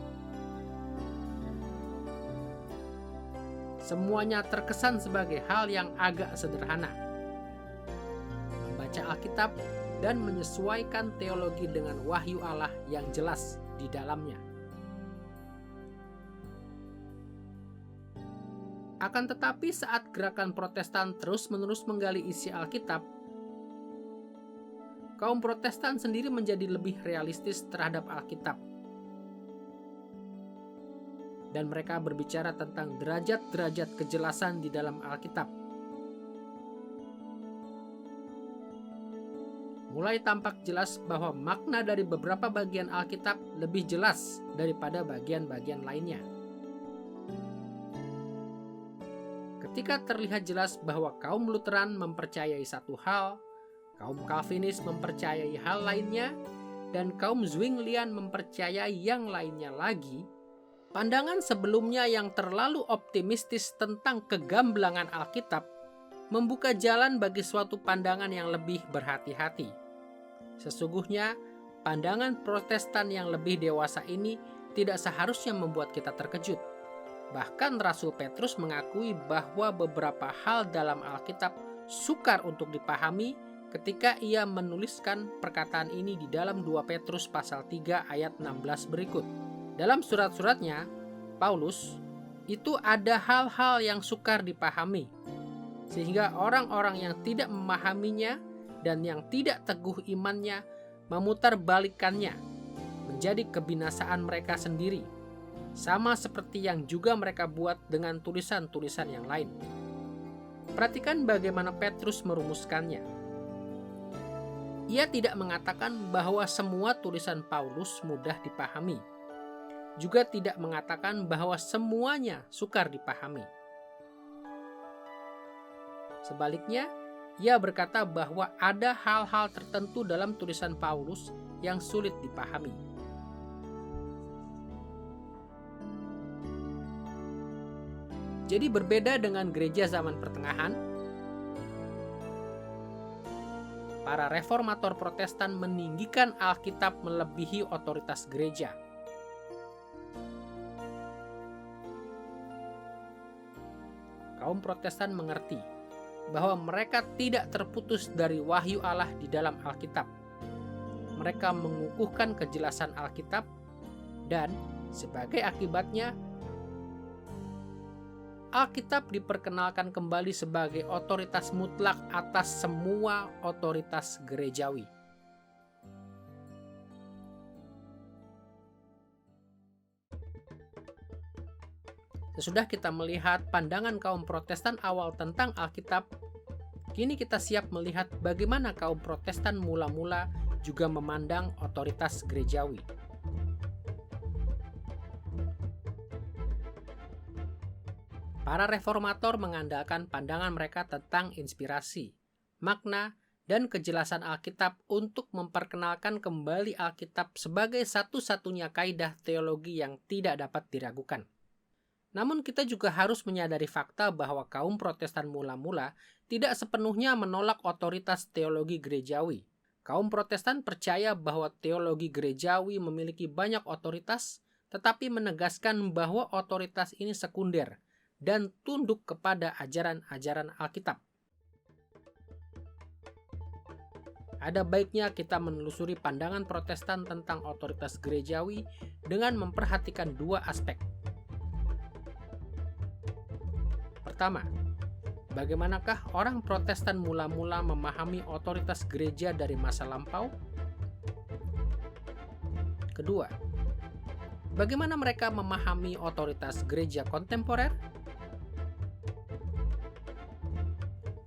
Semuanya terkesan sebagai hal yang agak sederhana. Membaca Alkitab dan menyesuaikan teologi dengan wahyu Allah yang jelas di dalamnya. Akan tetapi saat gerakan Protestan terus-menerus menggali isi Alkitab, kaum Protestan sendiri menjadi lebih realistis terhadap Alkitab. Dan mereka berbicara tentang derajat-derajat kejelasan di dalam Alkitab. Mulai tampak jelas bahwa makna dari beberapa bagian Alkitab lebih jelas daripada bagian-bagian lainnya. Ketika terlihat jelas bahwa kaum Lutheran mempercayai satu hal, kaum Calvinis mempercayai hal lainnya, dan kaum Zwinglian mempercayai yang lainnya lagi, pandangan sebelumnya yang terlalu optimistis tentang kegamblangan Alkitab membuka jalan bagi suatu pandangan yang lebih berhati-hati. Sesungguhnya, pandangan Protestan yang lebih dewasa ini tidak seharusnya membuat kita terkejut. Bahkan Rasul Petrus mengakui bahwa beberapa hal dalam Alkitab sukar untuk dipahami ketika ia menuliskan perkataan ini di dalam 2 Petrus pasal 3 ayat 16 berikut. Dalam surat-suratnya, Paulus, itu ada hal-hal yang sukar dipahami, sehingga orang-orang yang tidak memahaminya dan yang tidak teguh imannya memutarbalikannya menjadi kebinasaan mereka sendiri, sama seperti yang juga mereka buat dengan tulisan-tulisan yang lain. Perhatikan bagaimana Petrus merumuskannya. Ia tidak mengatakan bahwa semua tulisan Paulus mudah dipahami, juga tidak mengatakan bahwa semuanya sukar dipahami. Sebaliknya, ia berkata bahwa ada hal-hal tertentu dalam tulisan Paulus yang sulit dipahami. Jadi berbeda dengan gereja zaman pertengahan, para reformator Protestan meninggikan Alkitab melebihi otoritas gereja. Kaum Protestan mengerti bahwa mereka tidak terputus dari wahyu Allah di dalam Alkitab. Mereka mengukuhkan kejelasan Alkitab dan sebagai akibatnya Alkitab diperkenalkan kembali sebagai otoritas mutlak atas semua otoritas gerejawi. Sesudah kita melihat pandangan kaum Protestan awal tentang Alkitab, kini kita siap melihat bagaimana kaum Protestan mula-mula juga memandang otoritas gerejawi. Para reformator mengandalkan pandangan mereka tentang inspirasi, makna, dan kejelasan Alkitab untuk memperkenalkan kembali Alkitab sebagai satu-satunya kaidah teologi yang tidak dapat diragukan. Namun kita juga harus menyadari fakta bahwa kaum Protestan mula-mula tidak sepenuhnya menolak otoritas teologi gerejawi. Kaum Protestan percaya bahwa teologi gerejawi memiliki banyak otoritas, tetapi menegaskan bahwa otoritas ini sekunder dan tunduk kepada ajaran-ajaran Alkitab. Ada baiknya kita menelusuri pandangan Protestan tentang otoritas gerejawi dengan memperhatikan dua aspek. Pertama, bagaimanakah orang Protestan mula-mula memahami otoritas gereja dari masa lampau? Kedua, bagaimana mereka memahami otoritas gereja kontemporer?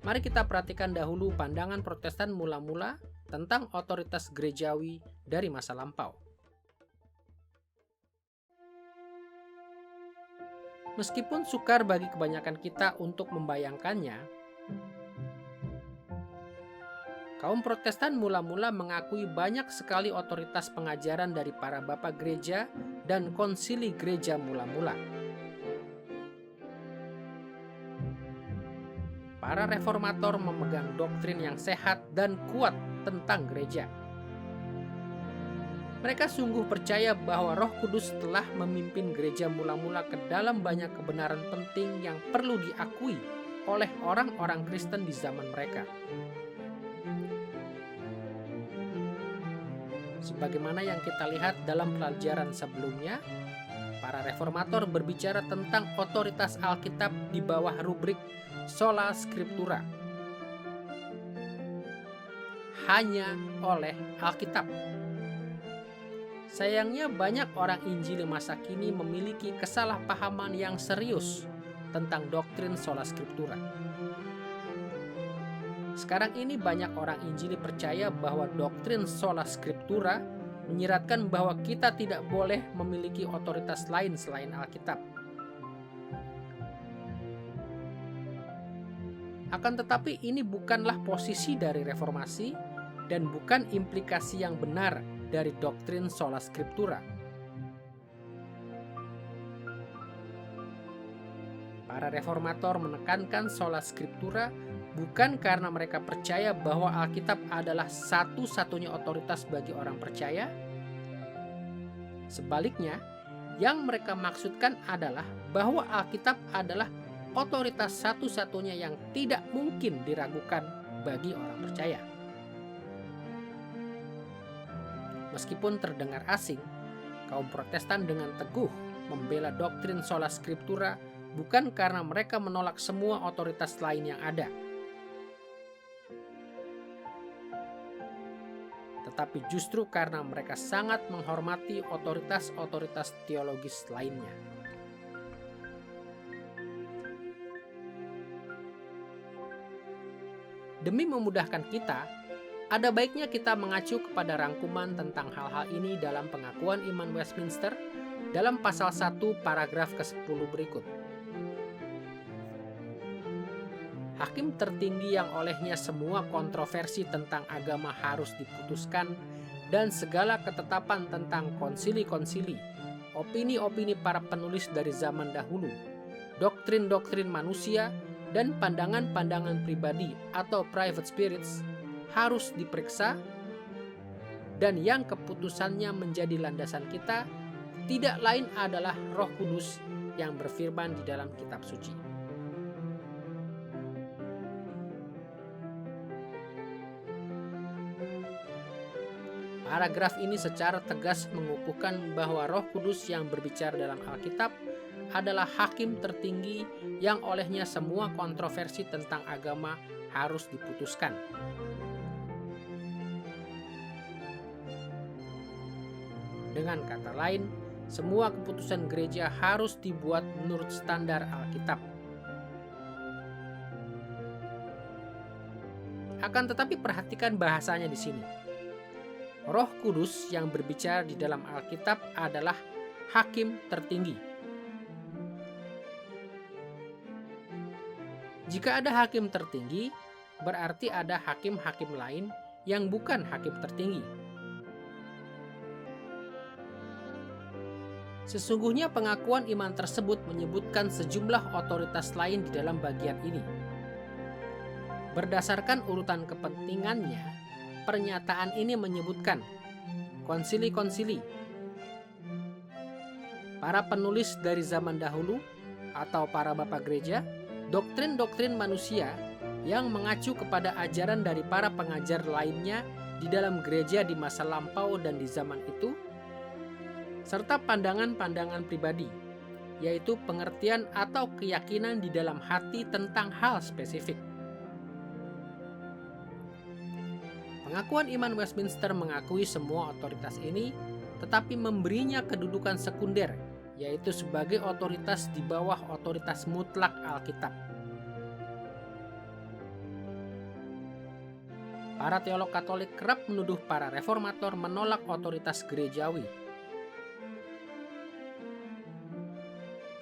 Mari kita perhatikan dahulu pandangan Protestan mula-mula tentang otoritas gerejawi dari masa lampau. Meskipun sukar bagi kebanyakan kita untuk membayangkannya, kaum Protestan mula-mula mengakui banyak sekali otoritas pengajaran dari para bapak gereja dan konsili gereja mula-mula. Para reformator memegang doktrin yang sehat dan kuat tentang gereja. Mereka sungguh percaya bahwa Roh Kudus telah memimpin gereja mula-mula ke dalam banyak kebenaran penting yang perlu diakui oleh orang-orang Kristen di zaman mereka. Sebagaimana yang kita lihat dalam pelajaran sebelumnya, para reformator berbicara tentang otoritas Alkitab di bawah rubrik Sola Scriptura. Hanya oleh Alkitab. Sayangnya banyak orang Injil masa kini memiliki kesalahpahaman yang serius tentang doktrin Sola Scriptura. Sekarang ini banyak orang Injili percaya bahwa doktrin Sola Scriptura menyiratkan bahwa kita tidak boleh memiliki otoritas lain selain Alkitab. Akan tetapi ini bukanlah posisi dari reformasi dan bukan implikasi yang benar dari doktrin Sola Scriptura. Para reformator menekankan Sola Scriptura bukan karena mereka percaya bahwa Alkitab adalah satu-satunya otoritas bagi orang percaya. Sebaliknya, yang mereka maksudkan adalah bahwa Alkitab adalah otoritas satu-satunya yang tidak mungkin diragukan bagi orang percaya. Meskipun terdengar asing, kaum Protestan dengan teguh membela doktrin Sola Scriptura bukan karena mereka menolak semua otoritas lain yang ada, tetapi justru karena mereka sangat menghormati otoritas-otoritas teologis lainnya. Demi memudahkan kita, ada baiknya kita mengacu kepada rangkuman tentang hal-hal ini dalam pengakuan iman Westminster dalam pasal 1 paragraf ke-10 berikut. Hakim tertinggi yang olehnya semua kontroversi tentang agama harus diputuskan dan segala ketetapan tentang konsili-konsili, opini-opini para penulis dari zaman dahulu, doktrin-doktrin manusia, dan pandangan-pandangan pribadi atau private spirits harus diperiksa, dan yang keputusannya menjadi landasan kita tidak lain adalah Roh Kudus yang berfirman di dalam kitab suci. Paragraf ini secara tegas mengukuhkan bahwa Roh Kudus yang berbicara dalam Alkitab adalah hakim tertinggi yang olehnya semua kontroversi tentang agama harus diputuskan. Dengan kata lain, semua keputusan gereja harus dibuat menurut standar Alkitab. Akan tetapi perhatikan bahasanya di sini. Roh Kudus yang berbicara di dalam Alkitab adalah hakim tertinggi. Jika ada hakim tertinggi, berarti ada hakim-hakim lain yang bukan hakim tertinggi. Sesungguhnya pengakuan iman tersebut menyebutkan sejumlah otoritas lain di dalam bagian ini. Berdasarkan urutan kepentingannya, pernyataan ini menyebutkan konsili-konsili, para penulis dari zaman dahulu atau para bapak gereja, doktrin-doktrin manusia yang mengacu kepada ajaran dari para pengajar lainnya di dalam gereja di masa lampau dan di zaman itu, serta pandangan-pandangan pribadi, yaitu pengertian atau keyakinan di dalam hati tentang hal spesifik. Pengakuan iman Westminster mengakui semua otoritas ini, tetapi memberinya kedudukan sekunder, yaitu sebagai otoritas di bawah otoritas mutlak Alkitab. Para teolog Katolik kerap menuduh para reformator menolak otoritas gerejawi.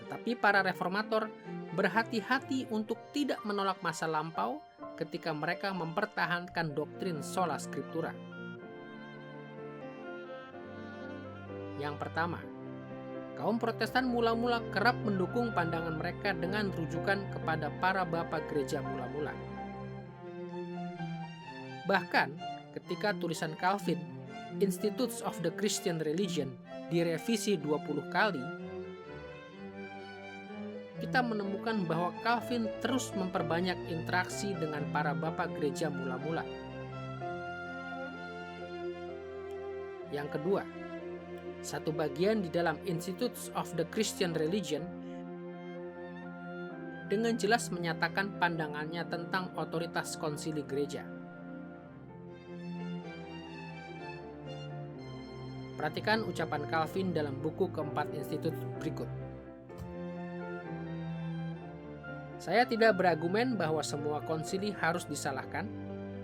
Tetapi para reformator berhati-hati untuk tidak menolak masa lampau ketika mereka mempertahankan doktrin sola scriptura. Yang pertama, kaum Protestan mula-mula kerap mendukung pandangan mereka dengan rujukan kepada para bapak gereja mula-mula. Bahkan, ketika tulisan Calvin, Institutes of the Christian Religion, direvisi 20 kali, kita menemukan bahwa Calvin terus memperbanyak interaksi dengan para bapak gereja mula-mula. Yang kedua, satu bagian di dalam Institutes of the Christian Religion dengan jelas menyatakan pandangannya tentang otoritas konsili gereja. Perhatikan ucapan Calvin dalam buku keempat Institut berikut. Saya tidak berargumen bahwa semua konsili harus disalahkan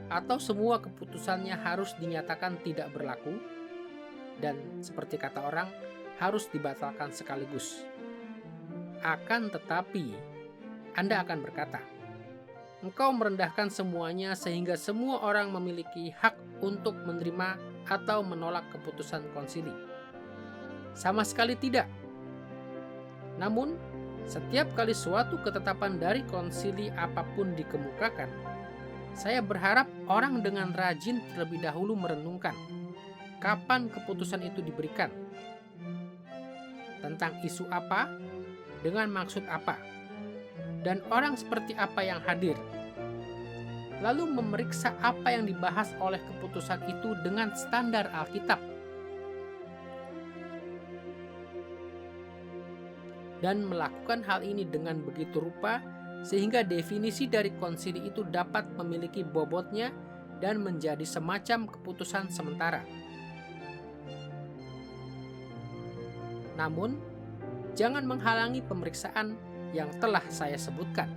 atau semua keputusannya harus dinyatakan tidak berlaku dan seperti kata orang harus dibatalkan sekaligus. Akan tetapi, Anda akan berkata, engkau merendahkan semuanya sehingga semua orang memiliki hak untuk menerima atau menolak keputusan konsili. Sama sekali tidak. Namun, setiap kali suatu ketetapan dari konsili apapun dikemukakan, saya berharap orang dengan rajin terlebih dahulu merenungkan kapan keputusan itu diberikan, tentang isu apa, dengan maksud apa, dan orang seperti apa yang hadir, lalu memeriksa apa yang dibahas oleh keputusan itu dengan standar Alkitab, dan melakukan hal ini dengan begitu rupa sehingga definisi dari konsili itu dapat memiliki bobotnya dan menjadi semacam keputusan sementara. Namun, jangan menghalangi pemeriksaan yang telah saya sebutkan.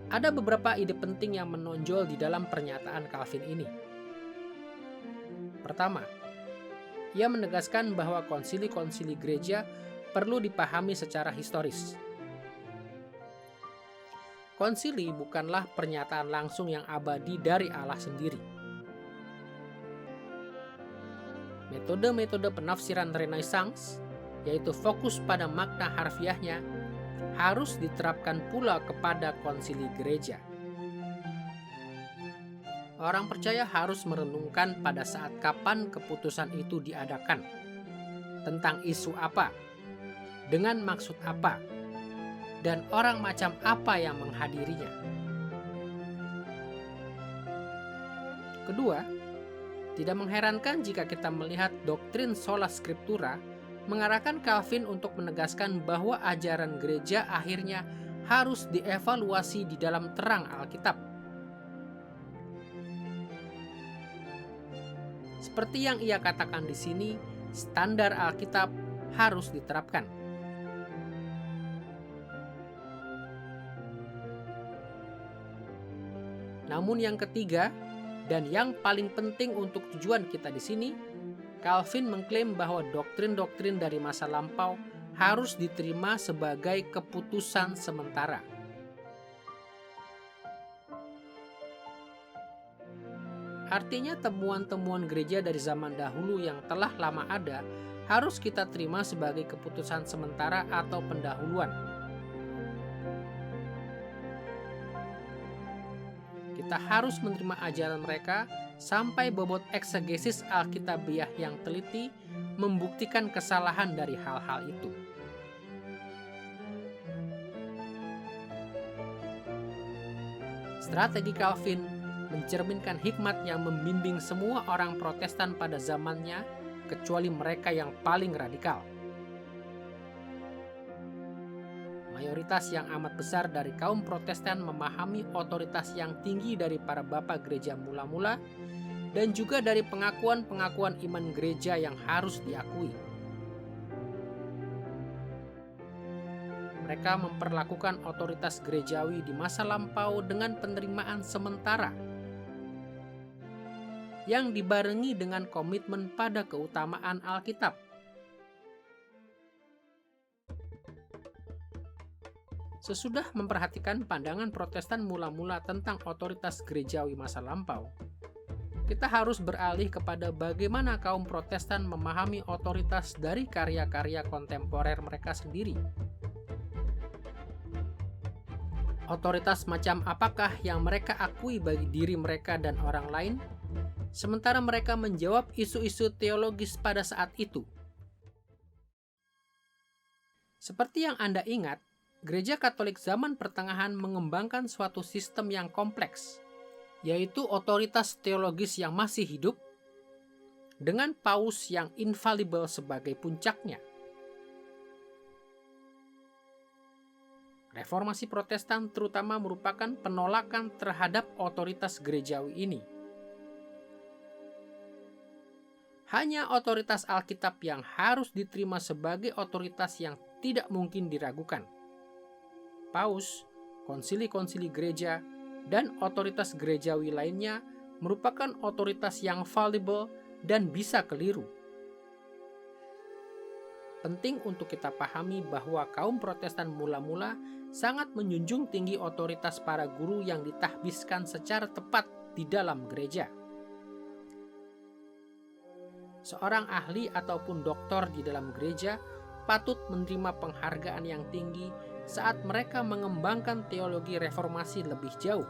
Ada beberapa ide penting yang menonjol di dalam pernyataan Calvin ini. Pertama, ia menegaskan bahwa konsili-konsili gereja perlu dipahami secara historis. Konsili bukanlah pernyataan langsung yang abadi dari Allah sendiri. Metode-metode penafsiran Renaissance, yaitu fokus pada makna harfiahnya, harus diterapkan pula kepada konsili gereja. Orang percaya harus merenungkan pada saat kapan keputusan itu diadakan, tentang isu apa, dengan maksud apa, dan orang macam apa yang menghadirinya. Kedua, tidak mengherankan jika kita melihat doktrin sola scriptura mengarahkan Calvin untuk menegaskan bahwa ajaran gereja akhirnya harus dievaluasi di dalam terang Alkitab. Seperti yang ia katakan di sini, standar Alkitab harus diterapkan. Namun yang ketiga, dan yang paling penting untuk tujuan kita di sini, Calvin mengklaim bahwa doktrin-doktrin dari masa lampau harus diterima sebagai keputusan sementara. Artinya temuan-temuan gereja dari zaman dahulu yang telah lama ada harus kita terima sebagai keputusan sementara atau pendahuluan. Kita harus menerima ajaran mereka sampai bobot eksegesis Alkitabiah yang teliti membuktikan kesalahan dari hal-hal itu. Strategi Calvin mencerminkan hikmat yang membimbing semua orang Protestan pada zamannya, kecuali mereka yang paling radikal. Mayoritas yang amat besar dari kaum Protestan memahami otoritas yang tinggi dari para bapak gereja mula-mula dan juga dari pengakuan-pengakuan iman gereja yang harus diakui. Mereka memperlakukan otoritas gerejawi di masa lampau dengan penerimaan sementara yang dibarengi dengan komitmen pada keutamaan Alkitab. Sesudah memperhatikan pandangan Protestan mula-mula tentang otoritas gerejawi masa lampau, kita harus beralih kepada bagaimana kaum Protestan memahami otoritas dari karya-karya kontemporer mereka sendiri. Otoritas macam apakah yang mereka akui bagi diri mereka dan orang lain, sementara mereka menjawab isu-isu teologis pada saat itu? Seperti yang Anda ingat, Gereja Katolik zaman pertengahan mengembangkan suatu sistem yang kompleks, yaitu otoritas teologis yang masih hidup, dengan paus yang infalibel sebagai puncaknya. Reformasi Protestan terutama merupakan penolakan terhadap otoritas gerejawi ini. Hanya otoritas Alkitab yang harus diterima sebagai otoritas yang tidak mungkin diragukan. Paus, konsili-konsili gereja, dan otoritas gerejawi lainnya merupakan otoritas yang fallible dan bisa keliru. Penting untuk kita pahami bahwa kaum Protestan mula-mula sangat menjunjung tinggi otoritas para guru yang ditahbiskan secara tepat di dalam gereja. Seorang ahli ataupun doktor di dalam gereja patut menerima penghargaan yang tinggi saat mereka mengembangkan teologi reformasi lebih jauh.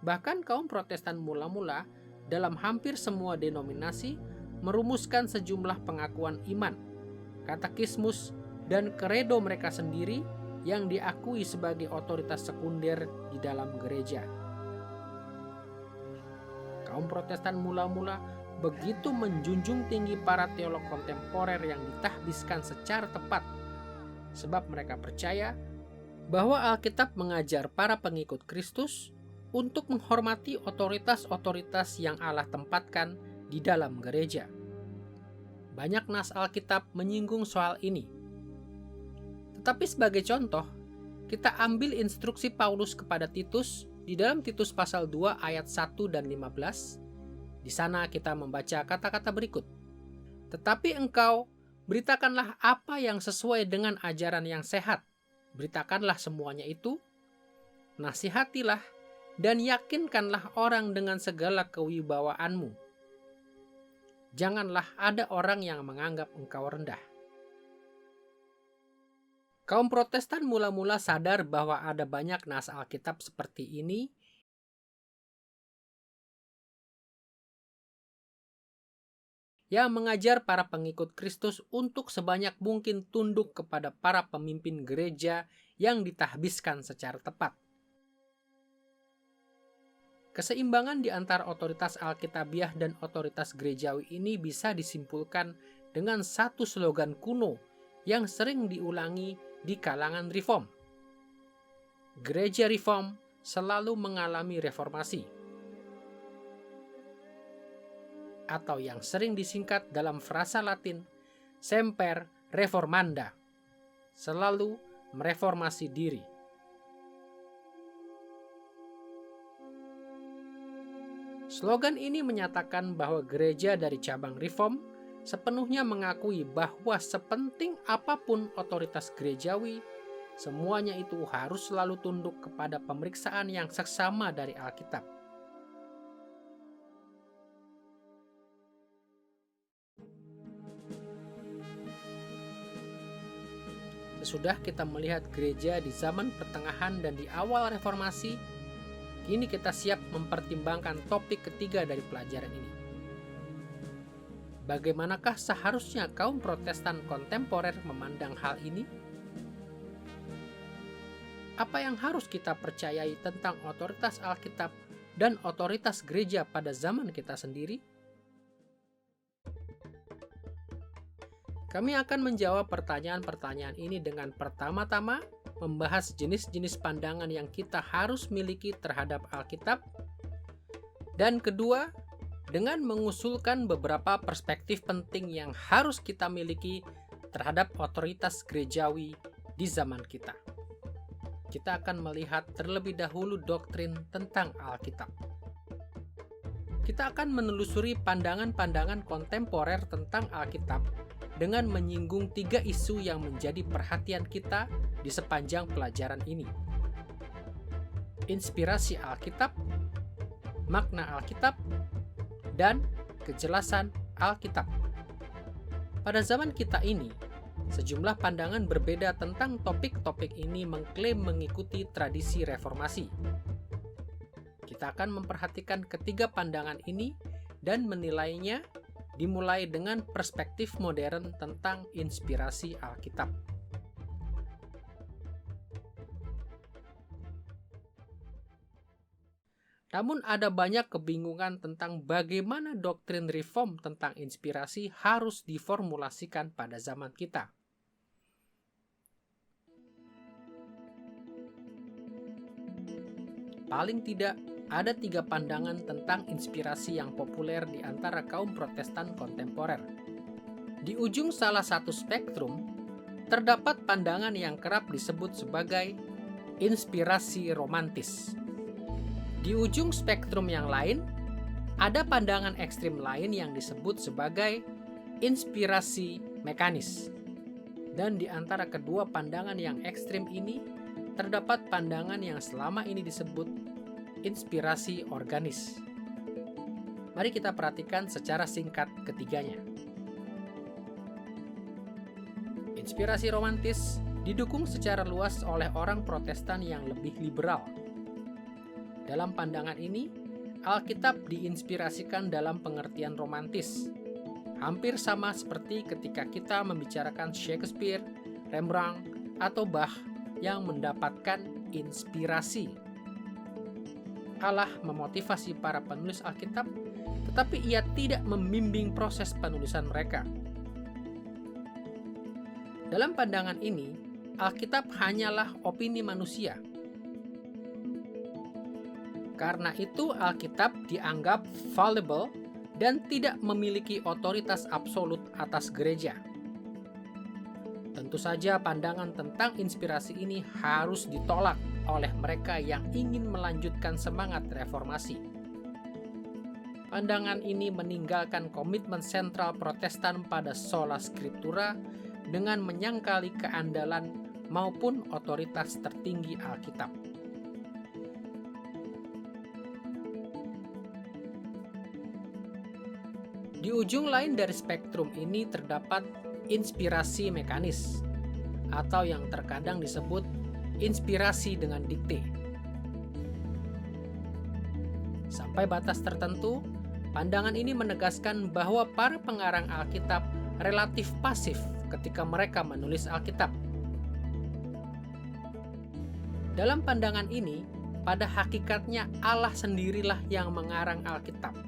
Bahkan kaum Protestan mula-mula dalam hampir semua denominasi merumuskan sejumlah pengakuan iman, katekismus, dan kredo mereka sendiri yang diakui sebagai otoritas sekunder di dalam gereja. Kaum Protestan mula-mula begitu menjunjung tinggi para teolog kontemporer yang ditahbiskan secara tepat, sebab mereka percaya bahwa Alkitab mengajar para pengikut Kristus untuk menghormati otoritas-otoritas yang Allah tempatkan di dalam gereja. Banyak nas Alkitab menyinggung soal ini. Tetapi sebagai contoh, kita ambil instruksi Paulus kepada Titus di dalam Titus pasal 2 ayat 1 dan 15. Di sana kita membaca kata-kata berikut. Tetapi engkau beritakanlah apa yang sesuai dengan ajaran yang sehat. Beritakanlah semuanya itu. Nasihatilah dan yakinkanlah orang dengan segala kewibawaanmu. Janganlah ada orang yang menganggap engkau rendah. Kaum Protestan mula-mula sadar bahwa ada banyak nas Alkitab seperti ini yang mengajar para pengikut Kristus untuk sebanyak mungkin tunduk kepada para pemimpin gereja yang ditahbiskan secara tepat. Keseimbangan di antara otoritas Alkitabiah dan otoritas gerejawi ini bisa disimpulkan dengan satu slogan kuno yang sering diulangi di kalangan reform. Gereja reform selalu mengalami reformasi, atau yang sering disingkat dalam frasa Latin semper reformanda, selalu mereformasi diri. Slogan ini menyatakan bahwa gereja dari cabang reform sepenuhnya mengakui bahwa sepenting apapun otoritas gerejawi, semuanya itu harus selalu tunduk kepada pemeriksaan yang seksama dari Alkitab. Sesudah kita melihat gereja di zaman pertengahan dan di awal reformasi, kini kita siap mempertimbangkan topik ketiga dari pelajaran ini. Bagaimanakah seharusnya kaum Protestan kontemporer memandang hal ini? Apa yang harus kita percayai tentang otoritas Alkitab dan otoritas gereja pada zaman kita sendiri? Kami akan menjawab pertanyaan-pertanyaan ini dengan pertama-tama membahas jenis-jenis pandangan yang kita harus miliki terhadap Alkitab, dan kedua, dengan mengusulkan beberapa perspektif penting yang harus kita miliki terhadap otoritas gerejawi di zaman kita. Kita akan melihat terlebih dahulu doktrin tentang Alkitab. Kita akan menelusuri pandangan-pandangan kontemporer tentang Alkitab dengan menyinggung 3 isu yang menjadi perhatian kita di sepanjang pelajaran ini. Inspirasi Alkitab, makna Alkitab, dan kejelasan Alkitab. Pada zaman kita ini, sejumlah pandangan berbeda tentang topik-topik ini mengklaim mengikuti tradisi reformasi. Kita akan memperhatikan ketiga pandangan ini dan menilainya dimulai dengan perspektif modern tentang inspirasi Alkitab. Namun ada banyak kebingungan tentang bagaimana doktrin reform tentang inspirasi harus diformulasikan pada zaman kita. Paling tidak, ada 3 pandangan tentang inspirasi yang populer di antara kaum Protestan kontemporer. Di ujung salah satu spektrum, terdapat pandangan yang kerap disebut sebagai inspirasi romantis. Di ujung spektrum yang lain, ada pandangan ekstrim lain yang disebut sebagai inspirasi mekanis. Dan di antara kedua pandangan yang ekstrim ini, terdapat pandangan yang selama ini disebut inspirasi organis. Mari kita perhatikan secara singkat ketiganya. Inspirasi romantis didukung secara luas oleh orang Protestan yang lebih liberal. Dalam pandangan ini, Alkitab diinspirasikan dalam pengertian romantis, hampir sama seperti ketika kita membicarakan Shakespeare, Rembrandt, atau Bach yang mendapatkan inspirasi. Allah memotivasi para penulis Alkitab, tetapi Ia tidak membimbing proses penulisan mereka. Dalam pandangan ini, Alkitab hanyalah opini manusia. Karena itu, Alkitab dianggap fallible dan tidak memiliki otoritas absolut atas gereja. Tentu saja pandangan tentang inspirasi ini harus ditolak oleh mereka yang ingin melanjutkan semangat reformasi. Pandangan ini meninggalkan komitmen sentral Protestan pada sola scriptura dengan menyangkali keandalan maupun otoritas tertinggi Alkitab. Di ujung lain dari spektrum ini terdapat inspirasi mekanis, atau yang terkadang disebut inspirasi dengan dikte. Sampai batas tertentu, pandangan ini menegaskan bahwa para pengarang Alkitab relatif pasif ketika mereka menulis Alkitab. Dalam pandangan ini, pada hakikatnya Allah sendirilah yang mengarang Alkitab,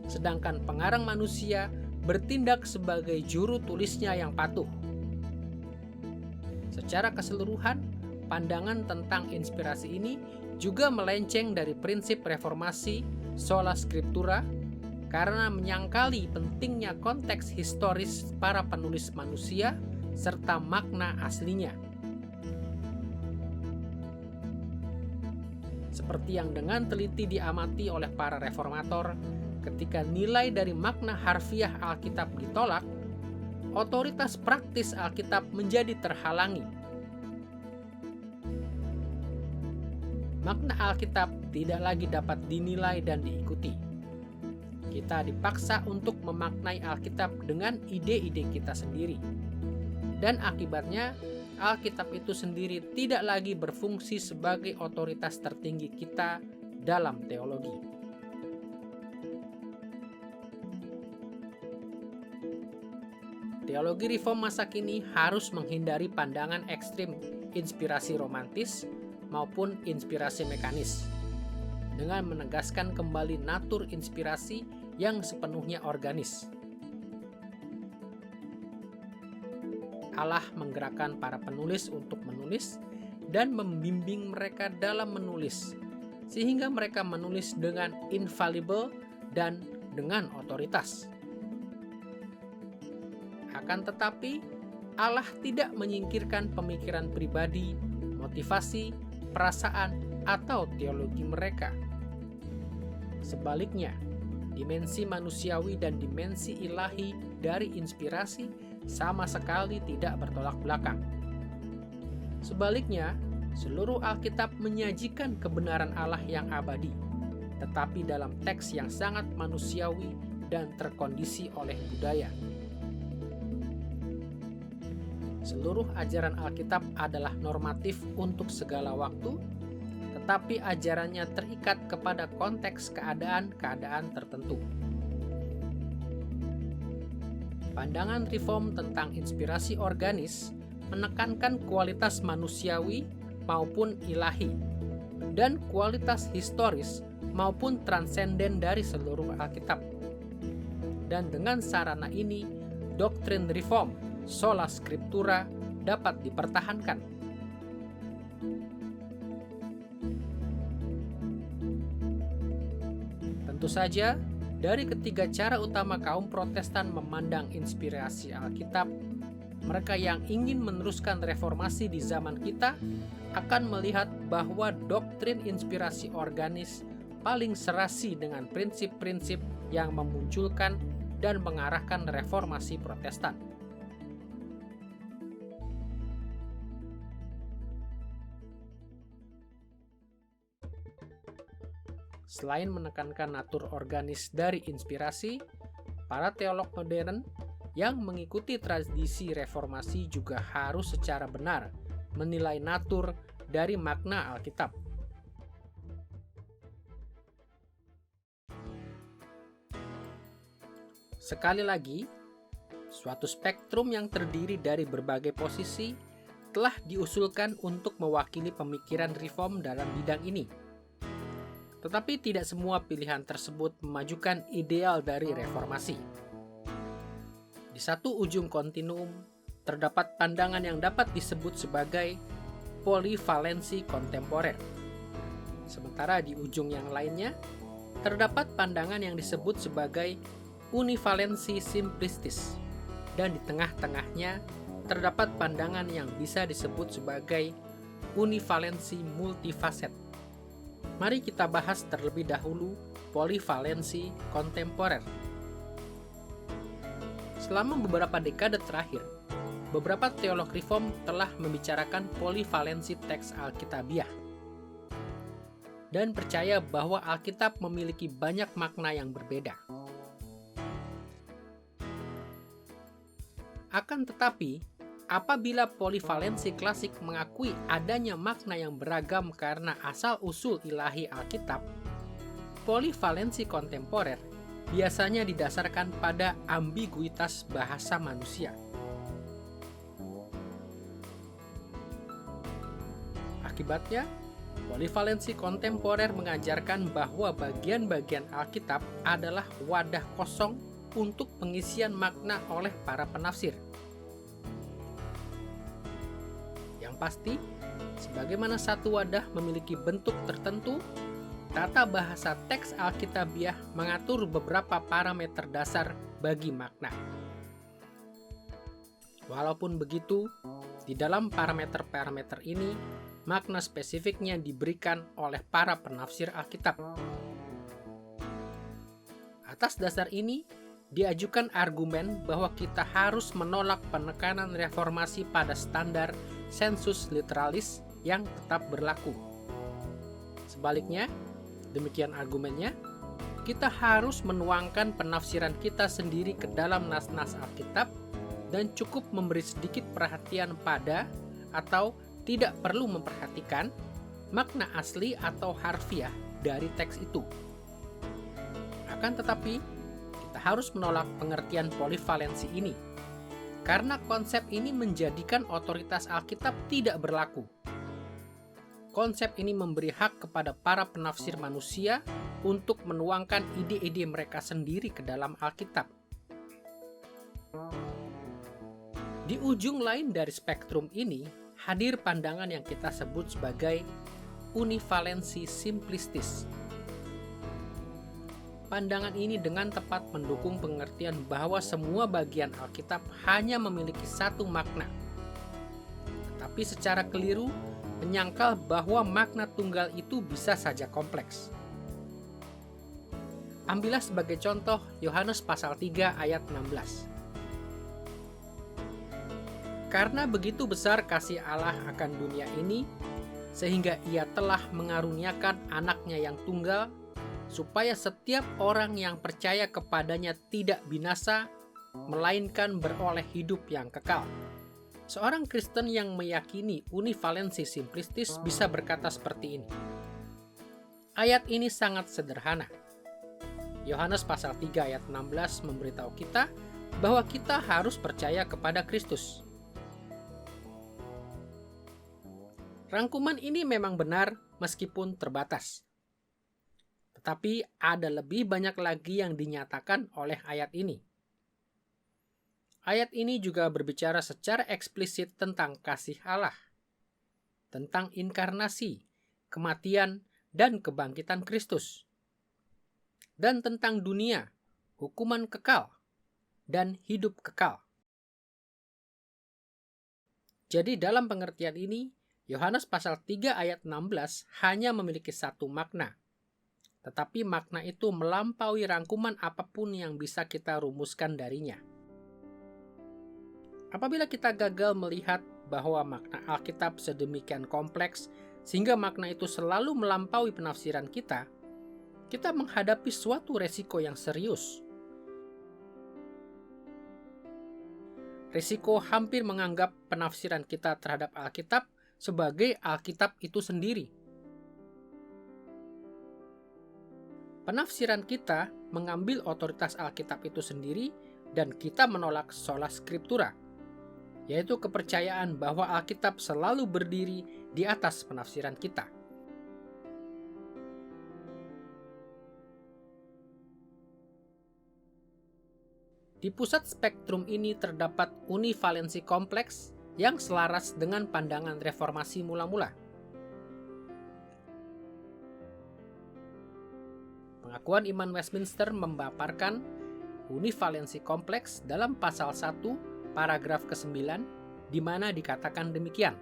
sedangkan pengarang manusia bertindak sebagai juru tulisnya yang patuh. Secara keseluruhan, pandangan tentang inspirasi ini juga melenceng dari prinsip reformasi sola scriptura karena menyangkali pentingnya konteks historis para penulis manusia serta makna aslinya. Seperti yang dengan teliti diamati oleh para reformator, ketika nilai dari makna harfiah Alkitab ditolak, otoritas praktis Alkitab menjadi terhalangi. Makna Alkitab tidak lagi dapat dinilai dan diikuti. Kita dipaksa untuk memaknai Alkitab dengan ide-ide kita sendiri. Dan akibatnya, Alkitab itu sendiri tidak lagi berfungsi sebagai otoritas tertinggi kita dalam teologi. Teologi reform masa kini harus menghindari pandangan ekstrim inspirasi romantis maupun inspirasi mekanis, dengan menegaskan kembali natur inspirasi yang sepenuhnya organis. Allah menggerakkan para penulis untuk menulis dan membimbing mereka dalam menulis, sehingga mereka menulis dengan infallible dan dengan otoritas. Akan tetapi, Allah tidak menyingkirkan pemikiran pribadi, motivasi, perasaan, atau teologi mereka. Sebaliknya, dimensi manusiawi dan dimensi ilahi dari inspirasi sama sekali tidak bertolak belakang. Sebaliknya, seluruh Alkitab menyajikan kebenaran Allah yang abadi, tetapi dalam teks yang sangat manusiawi dan terkondisi oleh budaya. Seluruh ajaran Alkitab adalah normatif untuk segala waktu, tetapi ajarannya terikat kepada konteks keadaan-keadaan tertentu. Pandangan reform tentang inspirasi organis menekankan kualitas manusiawi maupun ilahi, dan kualitas historis maupun transenden dari seluruh Alkitab. Dan dengan sarana ini, doktrin reform sola scriptura dapat dipertahankan. Tentu saja, dari ketiga cara utama kaum Protestan memandang inspirasi Alkitab, mereka yang ingin meneruskan reformasi di zaman kita akan melihat bahwa doktrin inspirasi organis paling serasi dengan prinsip-prinsip yang memunculkan dan mengarahkan reformasi Protestan. Selain menekankan natur organis dari inspirasi, para teolog modern yang mengikuti tradisi reformasi juga harus secara benar menilai natur dari makna Alkitab. Sekali lagi, suatu spektrum yang terdiri dari berbagai posisi telah diusulkan untuk mewakili pemikiran reform dalam bidang ini. Tetapi tidak semua pilihan tersebut memajukan ideal dari reformasi. Di satu ujung kontinuum, terdapat pandangan yang dapat disebut sebagai polivalensi kontemporer. Sementara di ujung yang lainnya, terdapat pandangan yang disebut sebagai univalensi simplistis. Dan di tengah-tengahnya, terdapat pandangan yang bisa disebut sebagai univalensi multifaset. Mari kita bahas terlebih dahulu polivalensi kontemporer. Selama beberapa dekade terakhir, beberapa teolog reform telah membicarakan polivalensi teks Alkitabiah dan percaya bahwa Alkitab memiliki banyak makna yang berbeda. Akan tetapi, apabila polivalensi klasik mengakui adanya makna yang beragam karena asal-usul ilahi Alkitab, polivalensi kontemporer biasanya didasarkan pada ambiguitas bahasa manusia. Akibatnya, polivalensi kontemporer mengajarkan bahwa bagian-bagian Alkitab adalah wadah kosong untuk pengisian makna oleh para penafsir. Yang pasti, sebagaimana satu wadah memiliki bentuk tertentu, tata bahasa teks Alkitabiah mengatur beberapa parameter dasar bagi makna. Walaupun begitu, di dalam parameter-parameter ini, makna spesifiknya diberikan oleh para penafsir Alkitab. Atas dasar ini, diajukan argumen bahwa kita harus menolak penekanan reformasi pada standar sensus literalis yang tetap berlaku. Sebaliknya, demikian argumennya, kita harus menuangkan penafsiran kita sendiri ke dalam nas-nas Alkitab dan cukup memberi sedikit perhatian pada atau tidak perlu memperhatikan makna asli atau harfiah dari teks itu. Akan tetapi, kita harus menolak pengertian polivalensi ini, karena konsep ini menjadikan otoritas Alkitab tidak berlaku. Konsep ini memberi hak kepada para penafsir manusia untuk menuangkan ide-ide mereka sendiri ke dalam Alkitab. Di ujung lain dari spektrum ini, hadir pandangan yang kita sebut sebagai univalensi simplistis. Pandangan ini dengan tepat mendukung pengertian bahwa semua bagian Alkitab hanya memiliki satu makna. Tetapi secara keliru, menyangkal bahwa makna tunggal itu bisa saja kompleks. Ambillah sebagai contoh Yohanes pasal 3 ayat 16. Karena begitu besar kasih Allah akan dunia ini, sehingga Ia telah mengaruniakan anaknya yang tunggal, supaya setiap orang yang percaya kepadanya tidak binasa, melainkan beroleh hidup yang kekal. Seorang Kristen yang meyakini univalensi simplistis bisa berkata seperti ini. Ayat ini sangat sederhana. Yohanes pasal 3 ayat 16 memberitahu kita bahwa kita harus percaya kepada Kristus. Rangkuman ini memang benar meskipun terbatas. Tetapi ada lebih banyak lagi yang dinyatakan oleh ayat ini. Ayat ini juga berbicara secara eksplisit tentang kasih Allah, tentang inkarnasi, kematian, dan kebangkitan Kristus, dan tentang dunia, hukuman kekal, dan hidup kekal. Jadi dalam pengertian ini, Yohanes pasal 3 ayat 16 hanya memiliki satu makna. Tetapi makna itu melampaui rangkuman apapun yang bisa kita rumuskan darinya. Apabila kita gagal melihat bahwa makna Alkitab sedemikian kompleks sehingga makna itu selalu melampaui penafsiran kita, kita menghadapi suatu resiko yang serius. Risiko hampir menganggap penafsiran kita terhadap Alkitab sebagai Alkitab itu sendiri. Penafsiran kita mengambil otoritas Alkitab itu sendiri dan kita menolak sola scriptura, yaitu kepercayaan bahwa Alkitab selalu berdiri di atas penafsiran kita. Di pusat spektrum ini terdapat univalensi kompleks yang selaras dengan pandangan reformasi mula-mula. Pengakuan Iman Westminster memaparkan univalensi kompleks dalam pasal 1, paragraf ke-9, di mana dikatakan demikian.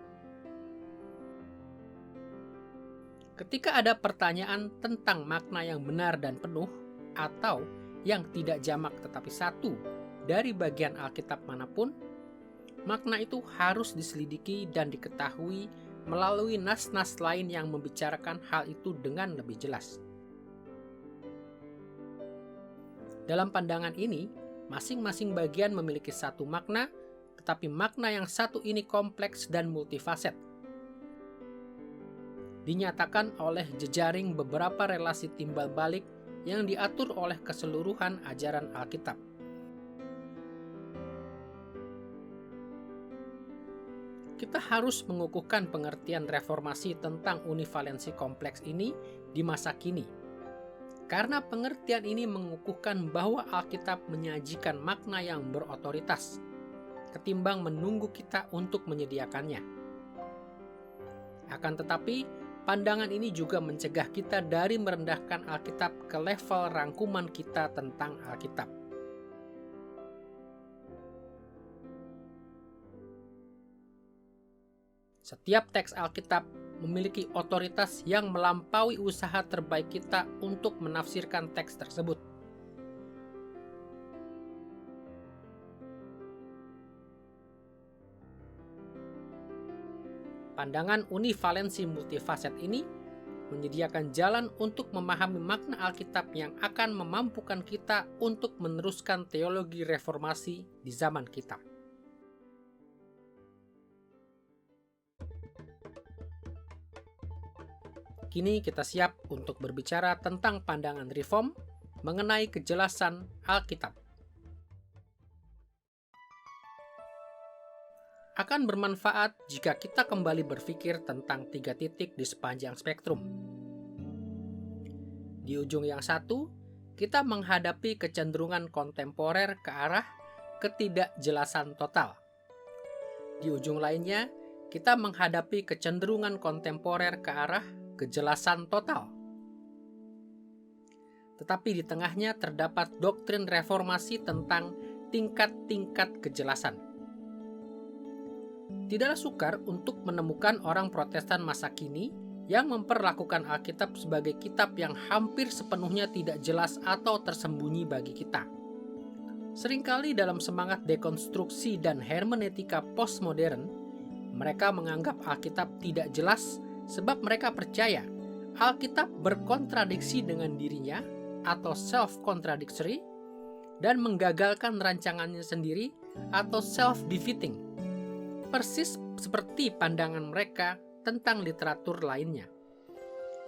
Ketika ada pertanyaan tentang makna yang benar dan penuh, atau yang tidak jamak tetapi satu dari bagian Alkitab manapun, makna itu harus diselidiki dan diketahui melalui nas-nas lain yang membicarakan hal itu dengan lebih jelas. Dalam pandangan ini, masing-masing bagian memiliki satu makna, tetapi makna yang satu ini kompleks dan multifaset. Dinyatakan oleh jejaring beberapa relasi timbal balik yang diatur oleh keseluruhan ajaran Alkitab. Kita harus mengukuhkan pengertian reformasi tentang univalensi kompleks ini di masa kini. Karena pengertian ini mengukuhkan bahwa Alkitab menyajikan makna yang berotoritas, ketimbang menunggu kita untuk menyediakannya. Akan tetapi, pandangan ini juga mencegah kita dari merendahkan Alkitab ke level rangkuman kita tentang Alkitab. Setiap teks Alkitab memiliki otoritas yang melampaui usaha terbaik kita untuk menafsirkan teks tersebut. Pandangan univalensi multifaset ini menyediakan jalan untuk memahami makna Alkitab yang akan memampukan kita untuk meneruskan teologi reformasi di zaman kita. Kini kita siap untuk berbicara tentang pandangan reform mengenai kejelasan Alkitab. Akan bermanfaat jika kita kembali berpikir tentang 3 titik di sepanjang spektrum. Di ujung yang satu, kita menghadapi kecenderungan kontemporer ke arah ketidakjelasan total. Di ujung lainnya, kita menghadapi kecenderungan kontemporer ke arah kejelasan total. Tetapi di tengahnya terdapat doktrin reformasi tentang tingkat-tingkat kejelasan. Tidaklah sukar untuk menemukan orang Protestan masa kini yang memperlakukan Alkitab sebagai kitab yang hampir sepenuhnya tidak jelas atau tersembunyi bagi kita. Seringkali dalam semangat dekonstruksi dan hermeneutika postmodern, mereka menganggap Alkitab tidak jelas sebab mereka percaya Alkitab berkontradiksi dengan dirinya atau self-contradictory dan menggagalkan rancangannya sendiri atau self-defeating, persis seperti pandangan mereka tentang literatur lainnya.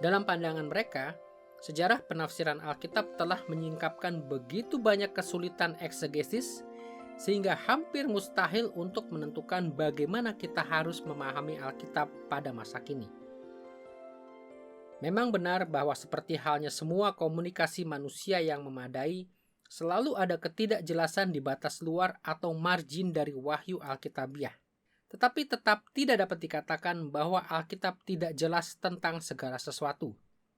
Dalam pandangan mereka, sejarah penafsiran Alkitab telah menyingkapkan begitu banyak kesulitan eksegesis sehingga hampir mustahil untuk menentukan bagaimana kita harus memahami Alkitab pada masa kini. Memang benar bahwa seperti halnya semua komunikasi manusia yang memadai, selalu ada ketidakjelasan di batas luar atau margin dari wahyu Alkitabiah. Tetapi tetap tidak dapat dikatakan bahwa Alkitab tidak jelas tentang segala sesuatu.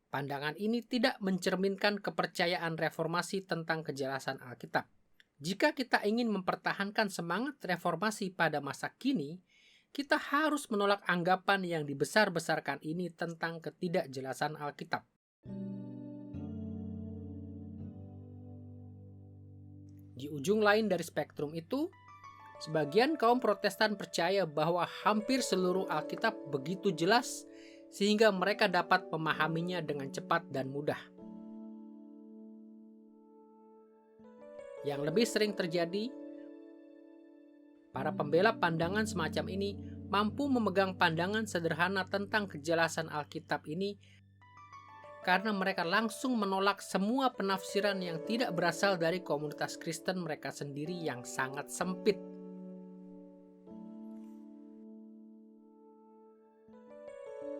Pandangan ini tidak mencerminkan kepercayaan reformasi tentang kejelasan Alkitab. Jika kita ingin mempertahankan semangat reformasi pada masa kini, kita harus menolak anggapan yang dibesar-besarkan ini tentang ketidakjelasan Alkitab. Di ujung lain dari spektrum itu, sebagian kaum Protestan percaya bahwa hampir seluruh Alkitab begitu jelas sehingga mereka dapat memahaminya dengan cepat dan mudah. Yang lebih sering terjadi, para pembela pandangan semacam ini mampu memegang pandangan sederhana tentang kejelasan Alkitab ini karena mereka langsung menolak semua penafsiran yang tidak berasal dari komunitas Kristen mereka sendiri yang sangat sempit.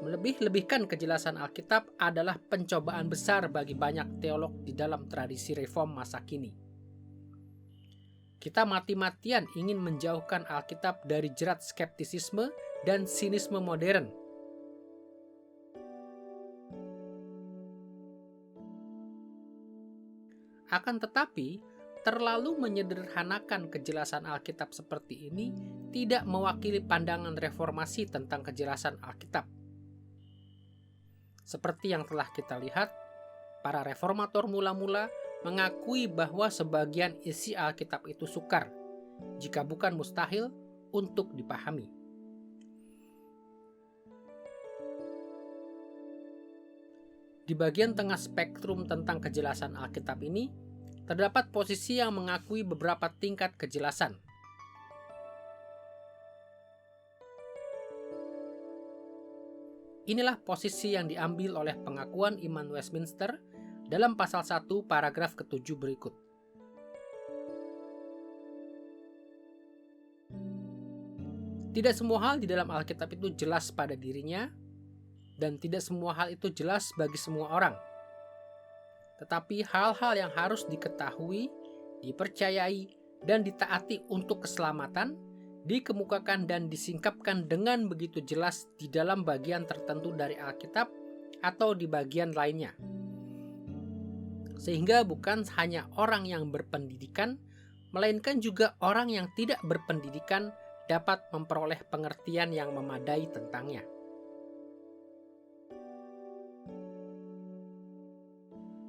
Melebih-lebihkan kejelasan Alkitab adalah pencobaan besar bagi banyak teolog di dalam tradisi reform masa kini. Kita mati-matian ingin menjauhkan Alkitab dari jerat skeptisisme dan sinisme modern. Akan tetapi, terlalu menyederhanakan kejelasan Alkitab seperti ini tidak mewakili pandangan reformasi tentang kejelasan Alkitab. Seperti yang telah kita lihat, para reformator mula-mula mengakui bahwa sebagian isi Alkitab itu sukar, jika bukan mustahil, untuk dipahami. Di bagian tengah spektrum tentang kejelasan Alkitab ini, terdapat posisi yang mengakui beberapa tingkat kejelasan. Inilah posisi yang diambil oleh pengakuan iman Westminster dalam pasal 1 paragraf ke-7 berikut. Tidak semua hal di dalam Alkitab itu jelas pada dirinya, dan tidak semua hal itu jelas bagi semua orang. Tetapi hal-hal yang harus diketahui, dipercayai, dan ditaati untuk keselamatan, dikemukakan dan disingkapkan dengan begitu jelas di dalam bagian tertentu dari Alkitab atau di bagian lainnya. Sehingga bukan hanya orang yang berpendidikan, melainkan juga orang yang tidak berpendidikan dapat memperoleh pengertian yang memadai tentangnya.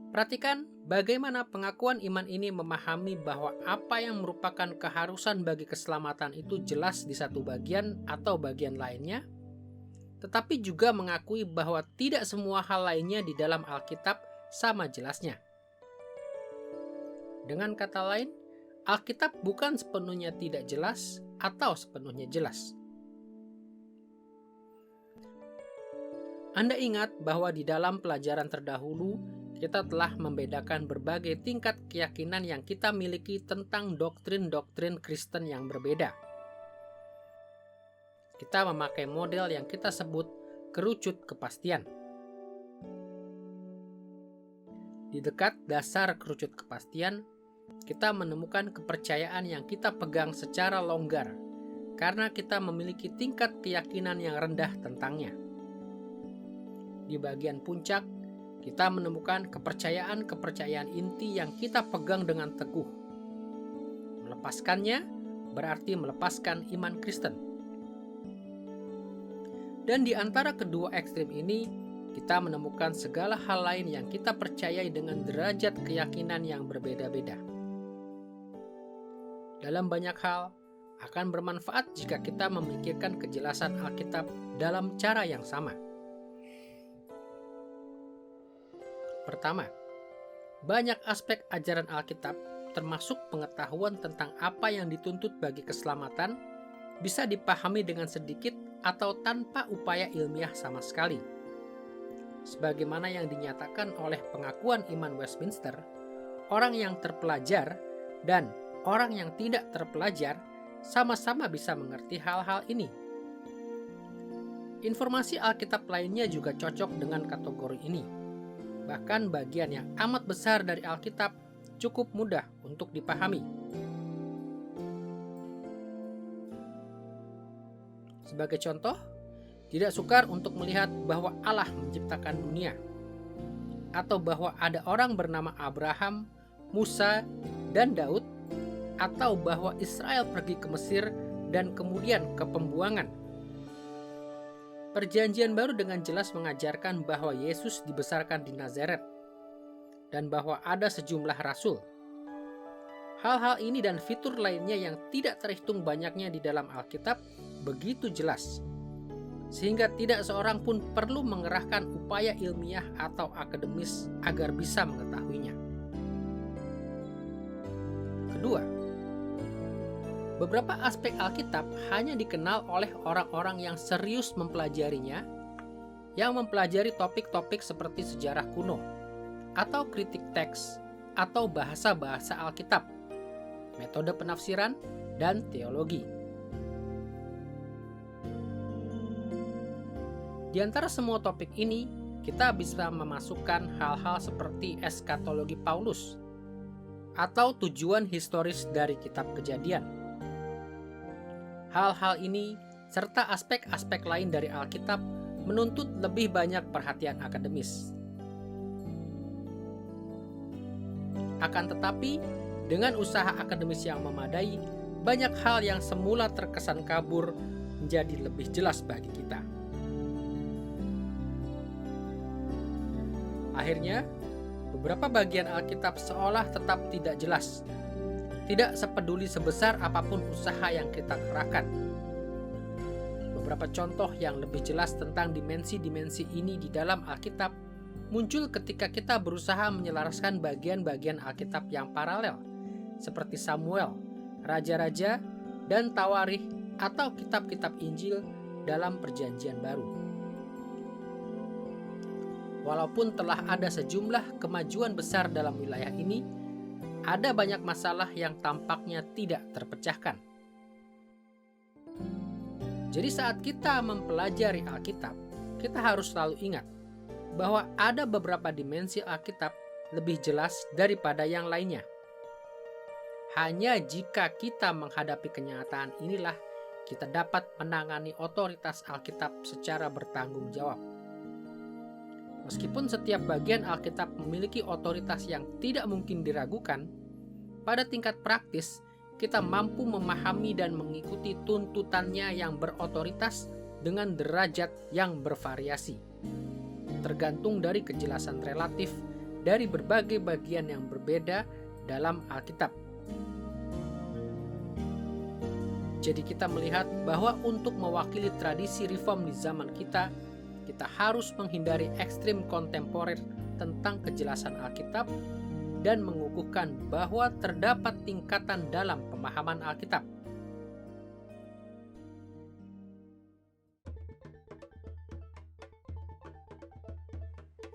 Perhatikan bagaimana pengakuan iman ini memahami bahwa apa yang merupakan keharusan bagi keselamatan itu jelas di satu bagian atau bagian lainnya, tetapi juga mengakui bahwa tidak semua hal lainnya di dalam Alkitab sama jelasnya. Dengan kata lain, Alkitab bukan sepenuhnya tidak jelas atau sepenuhnya jelas. Anda ingat bahwa di dalam pelajaran terdahulu, kita telah membedakan berbagai tingkat keyakinan yang kita miliki tentang doktrin-doktrin Kristen yang berbeda. Kita memakai model yang kita sebut kerucut kepastian. Di dekat dasar kerucut kepastian, kita menemukan kepercayaan yang kita pegang secara longgar karena kita memiliki tingkat keyakinan yang rendah tentangnya. Di bagian puncak, kita menemukan kepercayaan-kepercayaan inti yang kita pegang dengan teguh. Melepaskannya berarti melepaskan iman Kristen. Dan di antara kedua ekstrim ini, kita menemukan segala hal lain yang kita percayai dengan derajat keyakinan yang berbeda-beda. Dalam banyak hal, akan bermanfaat jika kita memikirkan kejelasan Alkitab dalam cara yang sama. Pertama, banyak aspek ajaran Alkitab, termasuk pengetahuan tentang apa yang dituntut bagi keselamatan, bisa dipahami dengan sedikit atau tanpa upaya ilmiah sama sekali. Sebagaimana yang dinyatakan oleh pengakuan iman Westminster, orang yang terpelajar dan orang yang tidak terpelajar sama-sama bisa mengerti hal-hal ini. Informasi Alkitab lainnya juga cocok dengan kategori ini. Bahkan bagian yang amat besar dari Alkitab cukup mudah untuk dipahami. Sebagai contoh, tidak sukar untuk melihat bahwa Allah menciptakan dunia, atau bahwa ada orang bernama Abraham, Musa, dan Daud, atau bahwa Israel pergi ke Mesir dan kemudian ke pembuangan. Perjanjian Baru dengan jelas mengajarkan bahwa Yesus dibesarkan di Nazaret, dan bahwa ada sejumlah rasul. Hal-hal ini dan fitur lainnya yang tidak terhitung banyaknya di dalam Alkitab begitu jelas, sehingga tidak seorang pun perlu mengerahkan upaya ilmiah atau akademis agar bisa mengetahuinya. Kedua, beberapa aspek Alkitab hanya dikenal oleh orang-orang yang serius mempelajarinya, yang mempelajari topik-topik seperti sejarah kuno, atau kritik teks, atau bahasa-bahasa Alkitab, metode penafsiran, dan teologi. Di antara semua topik ini, kita bisa memasukkan hal-hal seperti eskatologi Paulus, atau tujuan historis dari kitab Kejadian. Hal-hal ini, serta aspek-aspek lain dari Alkitab, menuntut lebih banyak perhatian akademis. Akan tetapi, dengan usaha akademis yang memadai, banyak hal yang semula terkesan kabur menjadi lebih jelas bagi kita. Akhirnya, beberapa bagian Alkitab seolah tetap tidak jelas, tidak sepeduli sebesar apapun usaha yang kita kerahkan. Beberapa contoh yang lebih jelas tentang dimensi-dimensi ini di dalam Alkitab muncul ketika kita berusaha menyelaraskan bagian-bagian Alkitab yang paralel, seperti Samuel, Raja-Raja, dan Tawarikh atau kitab-kitab Injil dalam Perjanjian Baru. Walaupun telah ada sejumlah kemajuan besar dalam wilayah ini, ada banyak masalah yang tampaknya tidak terpecahkan. Jadi saat kita mempelajari Alkitab, kita harus selalu ingat bahwa ada beberapa dimensi Alkitab lebih jelas daripada yang lainnya. Hanya jika kita menghadapi kenyataan inilah kita dapat menangani otoritas Alkitab secara bertanggung jawab. Meskipun setiap bagian Alkitab memiliki otoritas yang tidak mungkin diragukan, pada tingkat praktis kita mampu memahami dan mengikuti tuntutannya yang berotoritas dengan derajat yang bervariasi, tergantung dari kejelasan relatif dari berbagai bagian yang berbeda dalam Alkitab. Jadi kita melihat bahwa untuk mewakili tradisi reform di zaman kita harus menghindari ekstrim kontemporer tentang kejelasan Alkitab dan mengukuhkan bahwa terdapat tingkatan dalam pemahaman Alkitab.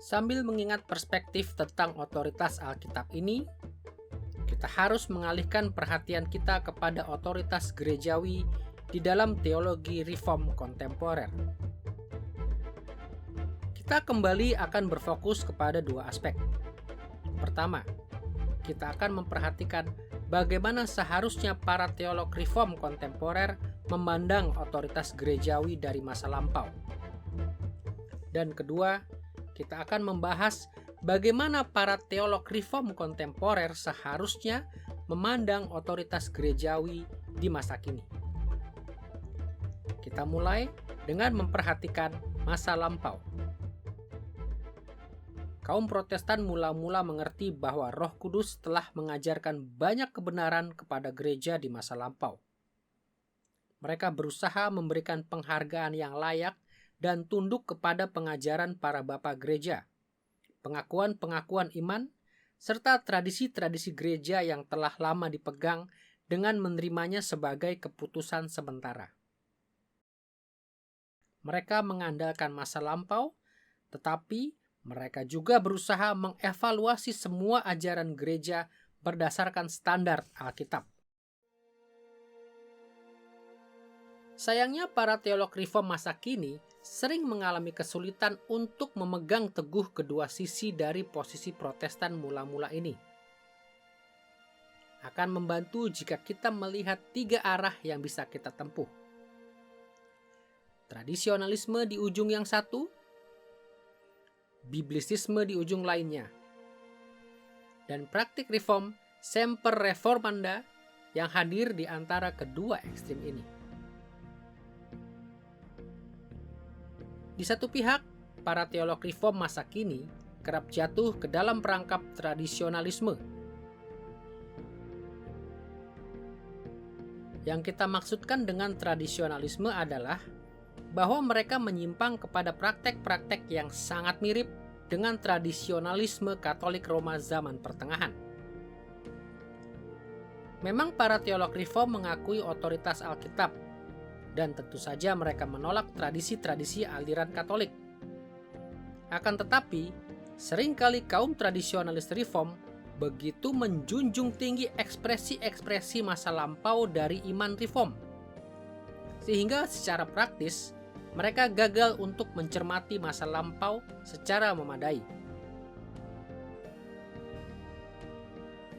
Sambil mengingat perspektif tentang otoritas Alkitab ini, kita harus mengalihkan perhatian kita kepada otoritas gerejawi di dalam teologi reform kontemporer. Kita kembali akan berfokus kepada dua aspek. Pertama, kita akan memperhatikan bagaimana seharusnya para teolog reform kontemporer memandang otoritas gerejawi dari masa lampau. Dan kedua, kita akan membahas bagaimana para teolog reform kontemporer seharusnya memandang otoritas gerejawi di masa kini. Kita mulai dengan memperhatikan masa lampau. Kaum Protestan mula-mula mengerti bahwa Roh Kudus telah mengajarkan banyak kebenaran kepada gereja di masa lampau. Mereka berusaha memberikan penghargaan yang layak dan tunduk kepada pengajaran para bapa gereja, pengakuan-pengakuan iman, serta tradisi-tradisi gereja yang telah lama dipegang dengan menerimanya sebagai keputusan sementara. Mereka mengandalkan masa lampau, tetapi mereka juga berusaha mengevaluasi semua ajaran gereja berdasarkan standar Alkitab. Sayangnya para teolog reform masa kini sering mengalami kesulitan untuk memegang teguh kedua sisi dari posisi Protestan mula-mula ini. Akan membantu jika kita melihat tiga arah yang bisa kita tempuh. Tradisionalisme di ujung yang satu, biblisisme di ujung lainnya, dan praktik reform semper reformanda yang hadir di antara kedua ekstrim ini. Di satu pihak, para teolog reform masa kini kerap jatuh ke dalam perangkap tradisionalisme. Yang kita maksudkan dengan tradisionalisme adalah bahwa mereka menyimpang kepada praktek-praktek yang sangat mirip dengan tradisionalisme Katolik Roma zaman pertengahan. Memang para teolog reform mengakui otoritas Alkitab, dan tentu saja mereka menolak tradisi-tradisi aliran Katolik. Akan tetapi, seringkali kaum tradisionalis reform begitu menjunjung tinggi ekspresi-ekspresi masa lampau dari iman reform, sehingga secara praktis mereka gagal untuk mencermati masa lampau secara memadai.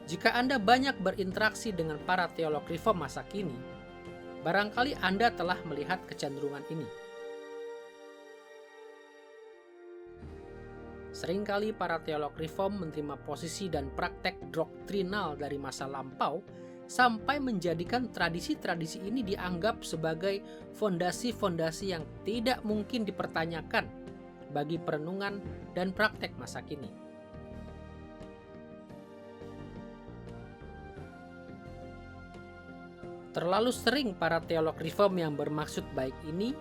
Jika Anda banyak berinteraksi dengan para teolog reform masa kini, barangkali Anda telah melihat kecenderungan ini. Seringkali para teolog reform menerima posisi dan praktek doktrinal dari masa lampau sampai menjadikan tradisi-tradisi ini dianggap sebagai fondasi-fondasi yang tidak mungkin dipertanyakan bagi perenungan dan praktek masa kini. Terlalu sering para teolog reform yang bermaksud baik ini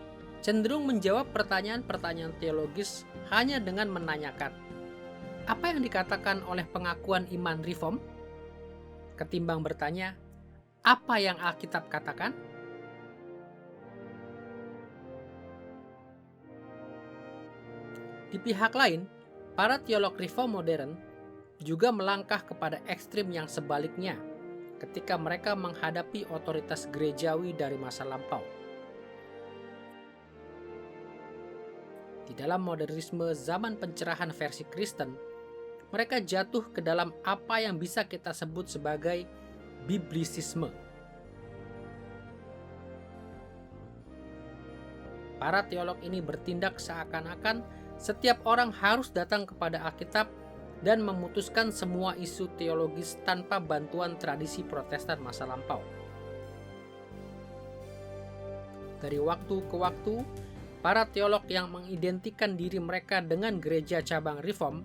cenderung menjawab pertanyaan-pertanyaan teologis hanya dengan menanyakan, apa yang dikatakan oleh pengakuan iman reform? Ketimbang bertanya, apa yang Alkitab katakan? Di pihak lain, para teolog reform modern juga melangkah kepada ekstrim yang sebaliknya ketika mereka menghadapi otoritas gerejawi dari masa lampau. Di dalam modernisme zaman pencerahan versi Kristen, mereka jatuh ke dalam apa yang bisa kita sebut sebagai biblisisme. Para teolog ini bertindak seakan-akan setiap orang harus datang kepada Alkitab dan memutuskan semua isu teologis tanpa bantuan tradisi Protestan masa lampau. Dari waktu ke waktu, para teolog yang mengidentikan diri mereka dengan gereja cabang Reform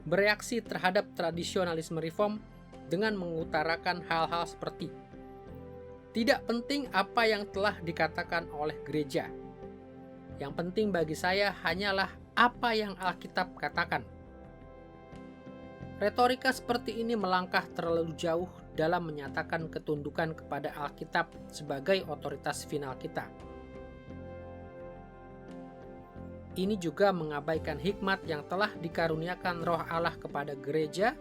bereaksi terhadap tradisionalisme Reform dengan mengutarakan hal-hal seperti, Tidak penting apa yang telah dikatakan oleh gereja. Yang penting bagi saya hanyalah apa yang Alkitab katakan. Retorika seperti ini melangkah terlalu jauh dalam menyatakan ketundukan kepada Alkitab sebagai otoritas final kita. Ini juga mengabaikan hikmat yang telah dikaruniakan Roh Allah kepada gereja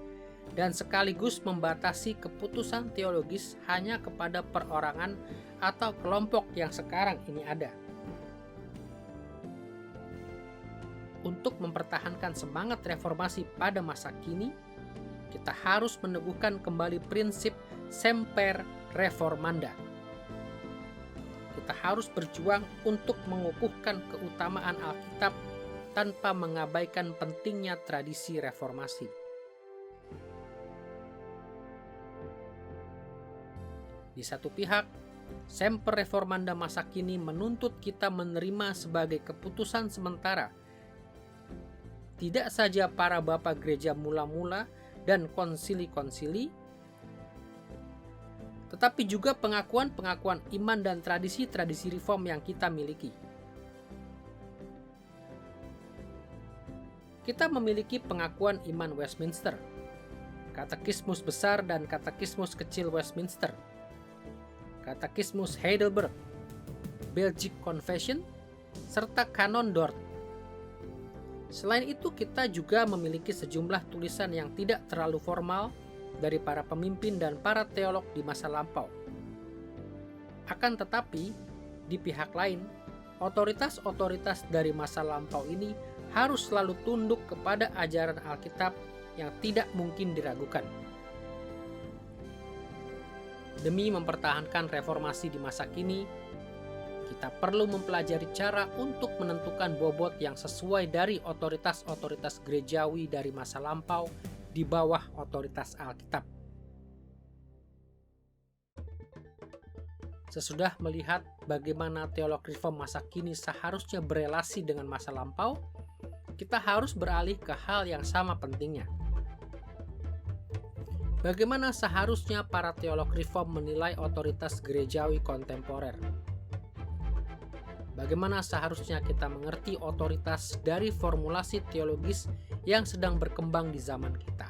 dan sekaligus membatasi keputusan teologis hanya kepada perorangan atau kelompok yang sekarang ini ada. Untuk mempertahankan semangat reformasi pada masa kini, kita harus meneguhkan kembali prinsip semper reformanda. Kita harus berjuang untuk mengukuhkan keutamaan Alkitab tanpa mengabaikan pentingnya tradisi reformasi. Di satu pihak, semper reformanda masa kini menuntut kita menerima sebagai keputusan sementara tidak saja para bapak gereja mula-mula dan konsili-konsili, tetapi juga pengakuan-pengakuan iman dan tradisi-tradisi reform yang kita miliki. Kita memiliki pengakuan iman Westminster, Katekismus Besar dan Katekismus Kecil Westminster, Katekismus Heidelberg, Belgic Confession, serta Kanon Dort. Selain itu, kita juga memiliki sejumlah tulisan yang tidak terlalu formal dari para pemimpin dan para teolog di masa lampau. Akan tetapi, di pihak lain, otoritas-otoritas dari masa lampau ini harus selalu tunduk kepada ajaran Alkitab yang tidak mungkin diragukan. Demi mempertahankan reformasi di masa kini, kita perlu mempelajari cara untuk menentukan bobot yang sesuai dari otoritas-otoritas gerejawi dari masa lampau di bawah otoritas Alkitab. Sesudah melihat bagaimana teolog reform masa kini seharusnya berelasi dengan masa lampau, kita harus beralih ke hal yang sama pentingnya. Bagaimana seharusnya para teolog reform menilai otoritas gerejawi kontemporer? Bagaimana seharusnya kita mengerti otoritas dari formulasi teologis yang sedang berkembang di zaman kita?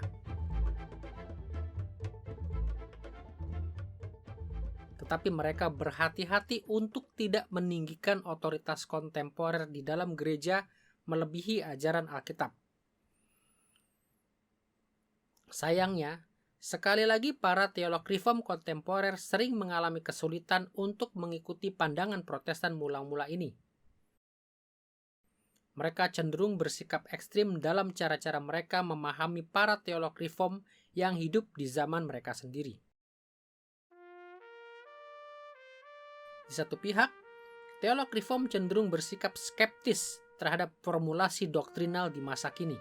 Tetapi mereka berhati-hati untuk tidak meninggikan otoritas kontemporer di dalam gereja melebihi ajaran Alkitab. Sayangnya, sekali lagi para teolog reform kontemporer sering mengalami kesulitan untuk mengikuti pandangan Protestan mula-mula ini. Mereka cenderung bersikap ekstrim dalam cara-cara mereka memahami para teolog reform yang hidup di zaman mereka sendiri. Di satu pihak, teolog reform cenderung bersikap skeptis terhadap formulasi doktrinal di masa kini.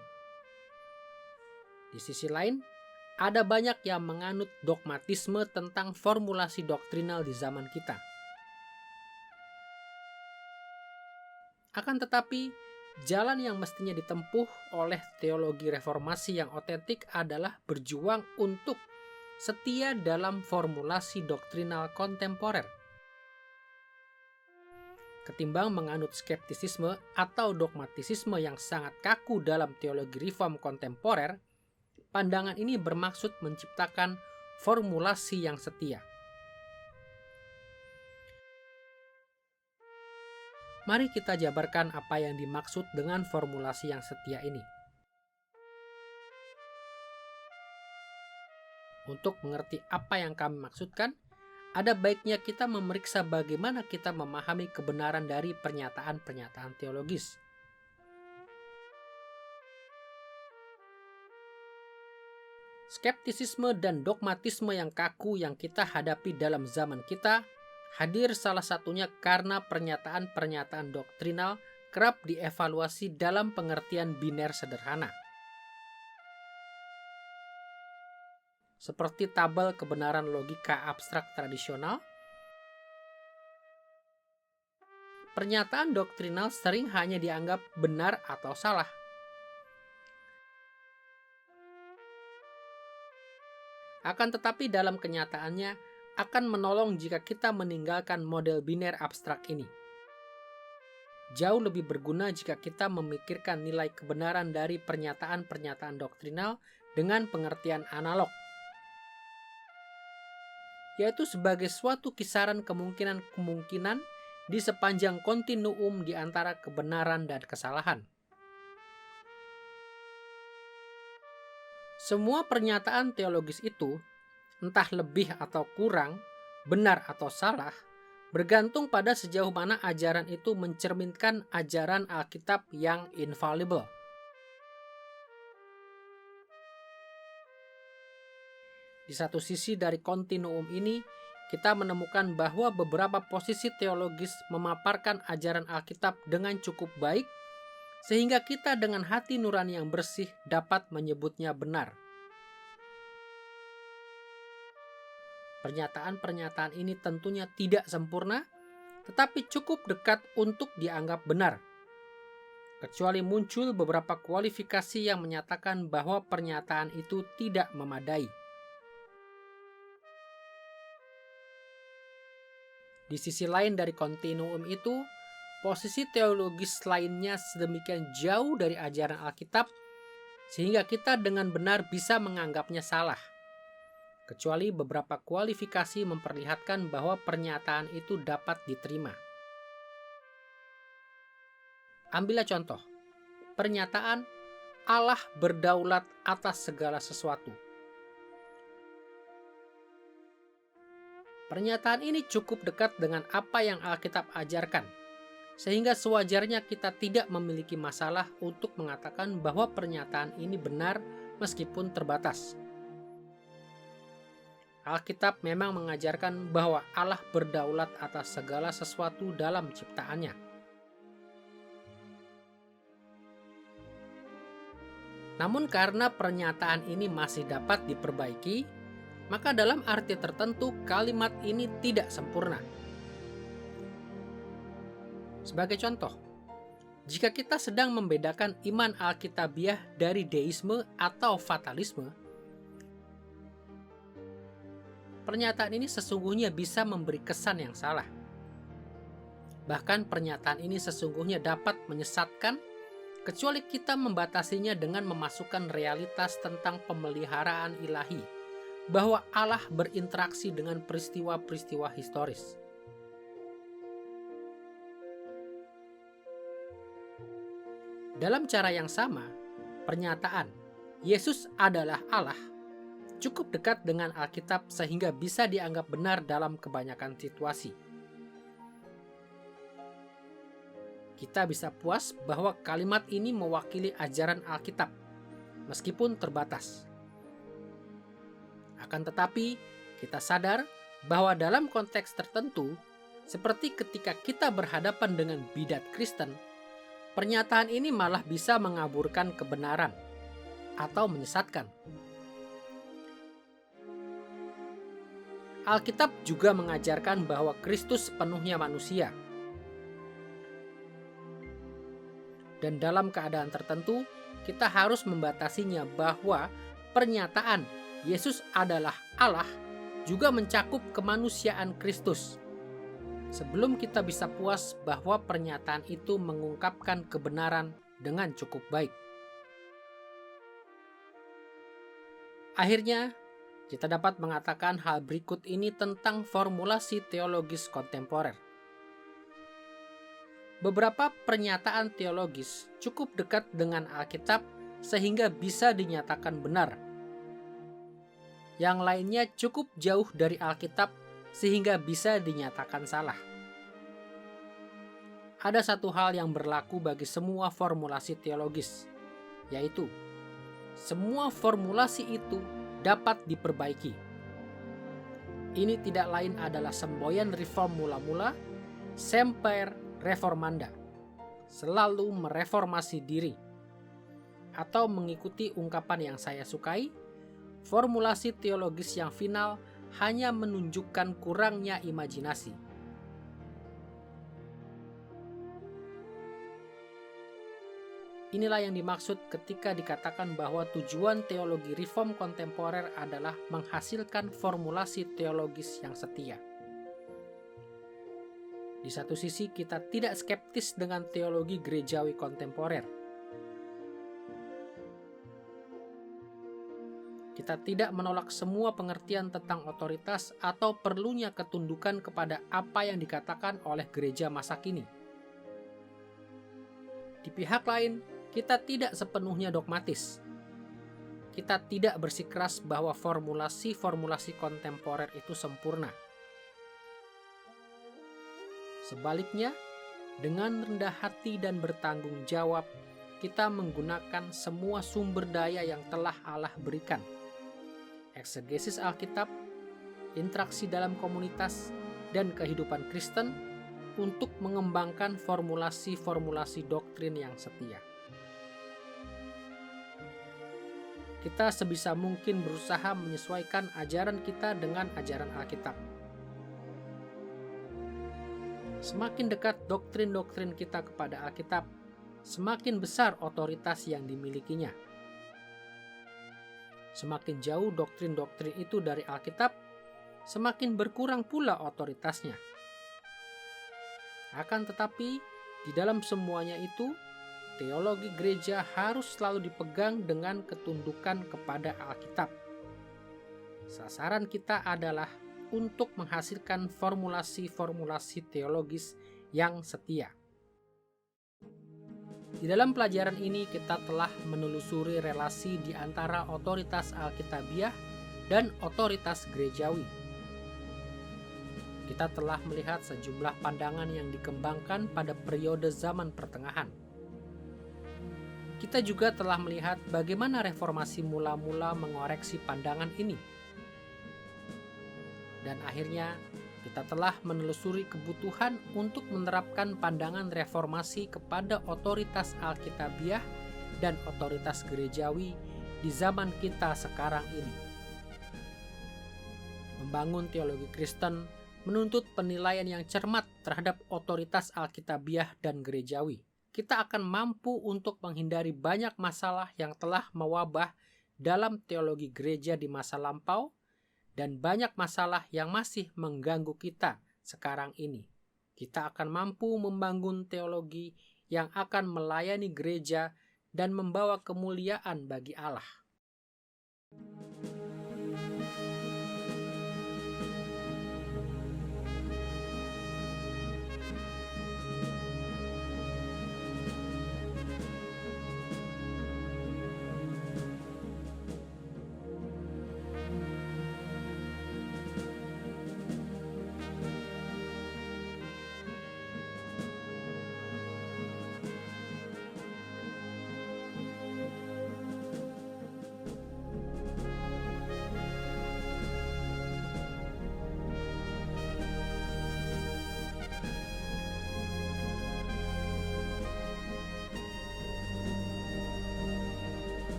Di sisi lain, ada banyak yang menganut dogmatisme tentang formulasi doktrinal di zaman kita. Akan tetapi, jalan yang mestinya ditempuh oleh teologi reformasi yang otentik adalah berjuang untuk setia dalam formulasi doktrinal kontemporer. Ketimbang menganut skeptisisme atau dogmatisisme yang sangat kaku dalam teologi reform kontemporer, pandangan ini bermaksud menciptakan formulasi yang setia. Mari kita jabarkan apa yang dimaksud dengan formulasi yang setia ini. Untuk mengerti apa yang kami maksudkan, ada baiknya kita memeriksa bagaimana kita memahami kebenaran dari pernyataan-pernyataan teologis. Skeptisisme dan dogmatisme yang kaku yang kita hadapi dalam zaman kita hadir salah satunya karena pernyataan-pernyataan doktrinal kerap dievaluasi dalam pengertian biner sederhana. Seperti tabel kebenaran logika abstrak tradisional, pernyataan doktrinal sering hanya dianggap benar atau salah. Akan tetapi dalam kenyataannya, akan menolong jika kita meninggalkan model biner abstrak ini. Jauh lebih berguna jika kita memikirkan nilai kebenaran dari pernyataan-pernyataan doktrinal dengan pengertian analog, yaitu sebagai suatu kisaran kemungkinan-kemungkinan di sepanjang kontinuum di antara kebenaran dan kesalahan. Semua pernyataan teologis itu, entah lebih atau kurang, benar atau salah, bergantung pada sejauh mana ajaran itu mencerminkan ajaran Alkitab yang infallible. Di satu sisi dari kontinuum ini, kita menemukan bahwa beberapa posisi teologis memaparkan ajaran Alkitab dengan cukup baik, sehingga kita dengan hati nurani yang bersih dapat menyebutnya benar. Pernyataan-pernyataan ini tentunya tidak sempurna, tetapi cukup dekat untuk dianggap benar. Kecuali muncul beberapa kualifikasi yang menyatakan bahwa pernyataan itu tidak memadai. Di sisi lain dari kontinuum itu, posisi teologis lainnya sedemikian jauh dari ajaran Alkitab, sehingga kita dengan benar bisa menganggapnya salah. Kecuali beberapa kualifikasi memperlihatkan bahwa pernyataan itu dapat diterima. Ambillah contoh, pernyataan Allah berdaulat atas segala sesuatu. Pernyataan ini cukup dekat dengan apa yang Alkitab ajarkan, sehingga sewajarnya kita tidak memiliki masalah untuk mengatakan bahwa pernyataan ini benar meskipun terbatas. Alkitab memang mengajarkan bahwa Allah berdaulat atas segala sesuatu dalam ciptaannya. Namun karena pernyataan ini masih dapat diperbaiki, maka dalam arti tertentu kalimat ini tidak sempurna. Sebagai contoh, jika kita sedang membedakan iman Alkitabiah dari deisme atau fatalisme, pernyataan ini sesungguhnya bisa memberi kesan yang salah. Bahkan pernyataan ini sesungguhnya dapat menyesatkan, kecuali kita membatasinya dengan memasukkan realitas tentang pemeliharaan ilahi, bahwa Allah berinteraksi dengan peristiwa-peristiwa historis. Dalam cara yang sama, pernyataan Yesus adalah Allah cukup dekat dengan Alkitab sehingga bisa dianggap benar dalam kebanyakan situasi. Kita bisa puas bahwa kalimat ini mewakili ajaran Alkitab, meskipun terbatas. Akan tetapi, kita sadar bahwa dalam konteks tertentu, seperti ketika kita berhadapan dengan bidat Kristen, pernyataan ini malah bisa mengaburkan kebenaran atau menyesatkan. Alkitab juga mengajarkan bahwa Kristus sepenuhnya manusia. Dan dalam keadaan tertentu, kita harus membatasinya bahwa pernyataan Yesus adalah Allah juga mencakup kemanusiaan Kristus. Sebelum kita bisa puas bahwa pernyataan itu mengungkapkan kebenaran dengan cukup baik. Akhirnya, kita dapat mengatakan hal berikut ini tentang formulasi teologis kontemporer. Beberapa pernyataan teologis cukup dekat dengan Alkitab sehingga bisa dinyatakan benar. Yang lainnya cukup jauh dari Alkitab sehingga bisa dinyatakan salah. Ada satu hal yang berlaku bagi semua formulasi teologis, yaitu semua formulasi itu dapat diperbaiki. Ini tidak lain adalah semboyan reform mula-mula, semper reformanda, selalu mereformasi diri. Atau mengikuti ungkapan yang saya sukai, formulasi teologis yang final hanya menunjukkan kurangnya imajinasi. Inilah yang dimaksud ketika dikatakan bahwa tujuan teologi reform kontemporer adalah menghasilkan formulasi teologis yang setia. Di satu sisi, kita tidak skeptis dengan teologi gerejawi kontemporer. Kita tidak menolak semua pengertian tentang otoritas atau perlunya ketundukan kepada apa yang dikatakan oleh gereja masa kini. Di pihak lain, kita tidak sepenuhnya dogmatis. Kita tidak bersikeras bahwa formulasi-formulasi kontemporer itu sempurna. Sebaliknya, dengan rendah hati dan bertanggung jawab, kita menggunakan semua sumber daya yang telah Allah berikan. Eksegesis Alkitab, interaksi dalam komunitas, dan kehidupan Kristen untuk mengembangkan formulasi-formulasi doktrin yang setia. Kita sebisa mungkin berusaha menyesuaikan ajaran kita dengan ajaran Alkitab. Semakin dekat doktrin-doktrin kita kepada Alkitab, semakin besar otoritas yang dimilikinya. Semakin jauh doktrin-doktrin itu dari Alkitab, semakin berkurang pula otoritasnya. Akan tetapi, di dalam semuanya itu, teologi gereja harus selalu dipegang dengan ketundukan kepada Alkitab. Sasaran kita adalah untuk menghasilkan formulasi-formulasi teologis yang setia. Di dalam pelajaran ini kita telah menelusuri relasi di antara otoritas Alkitabiah dan otoritas gerejawi. Kita telah melihat sejumlah pandangan yang dikembangkan pada periode zaman pertengahan. Kita juga telah melihat bagaimana reformasi mula-mula mengoreksi pandangan ini. Dan akhirnya, kita telah menelusuri kebutuhan untuk menerapkan pandangan reformasi kepada otoritas Alkitabiah dan otoritas gerejawi di zaman kita sekarang ini. Membangun teologi Kristen menuntut penilaian yang cermat terhadap otoritas Alkitabiah dan gerejawi. Kita akan mampu untuk menghindari banyak masalah yang telah mewabah dalam teologi gereja di masa lampau dan banyak masalah yang masih mengganggu kita sekarang ini. Kita akan mampu membangun teologi yang akan melayani gereja dan membawa kemuliaan bagi Allah.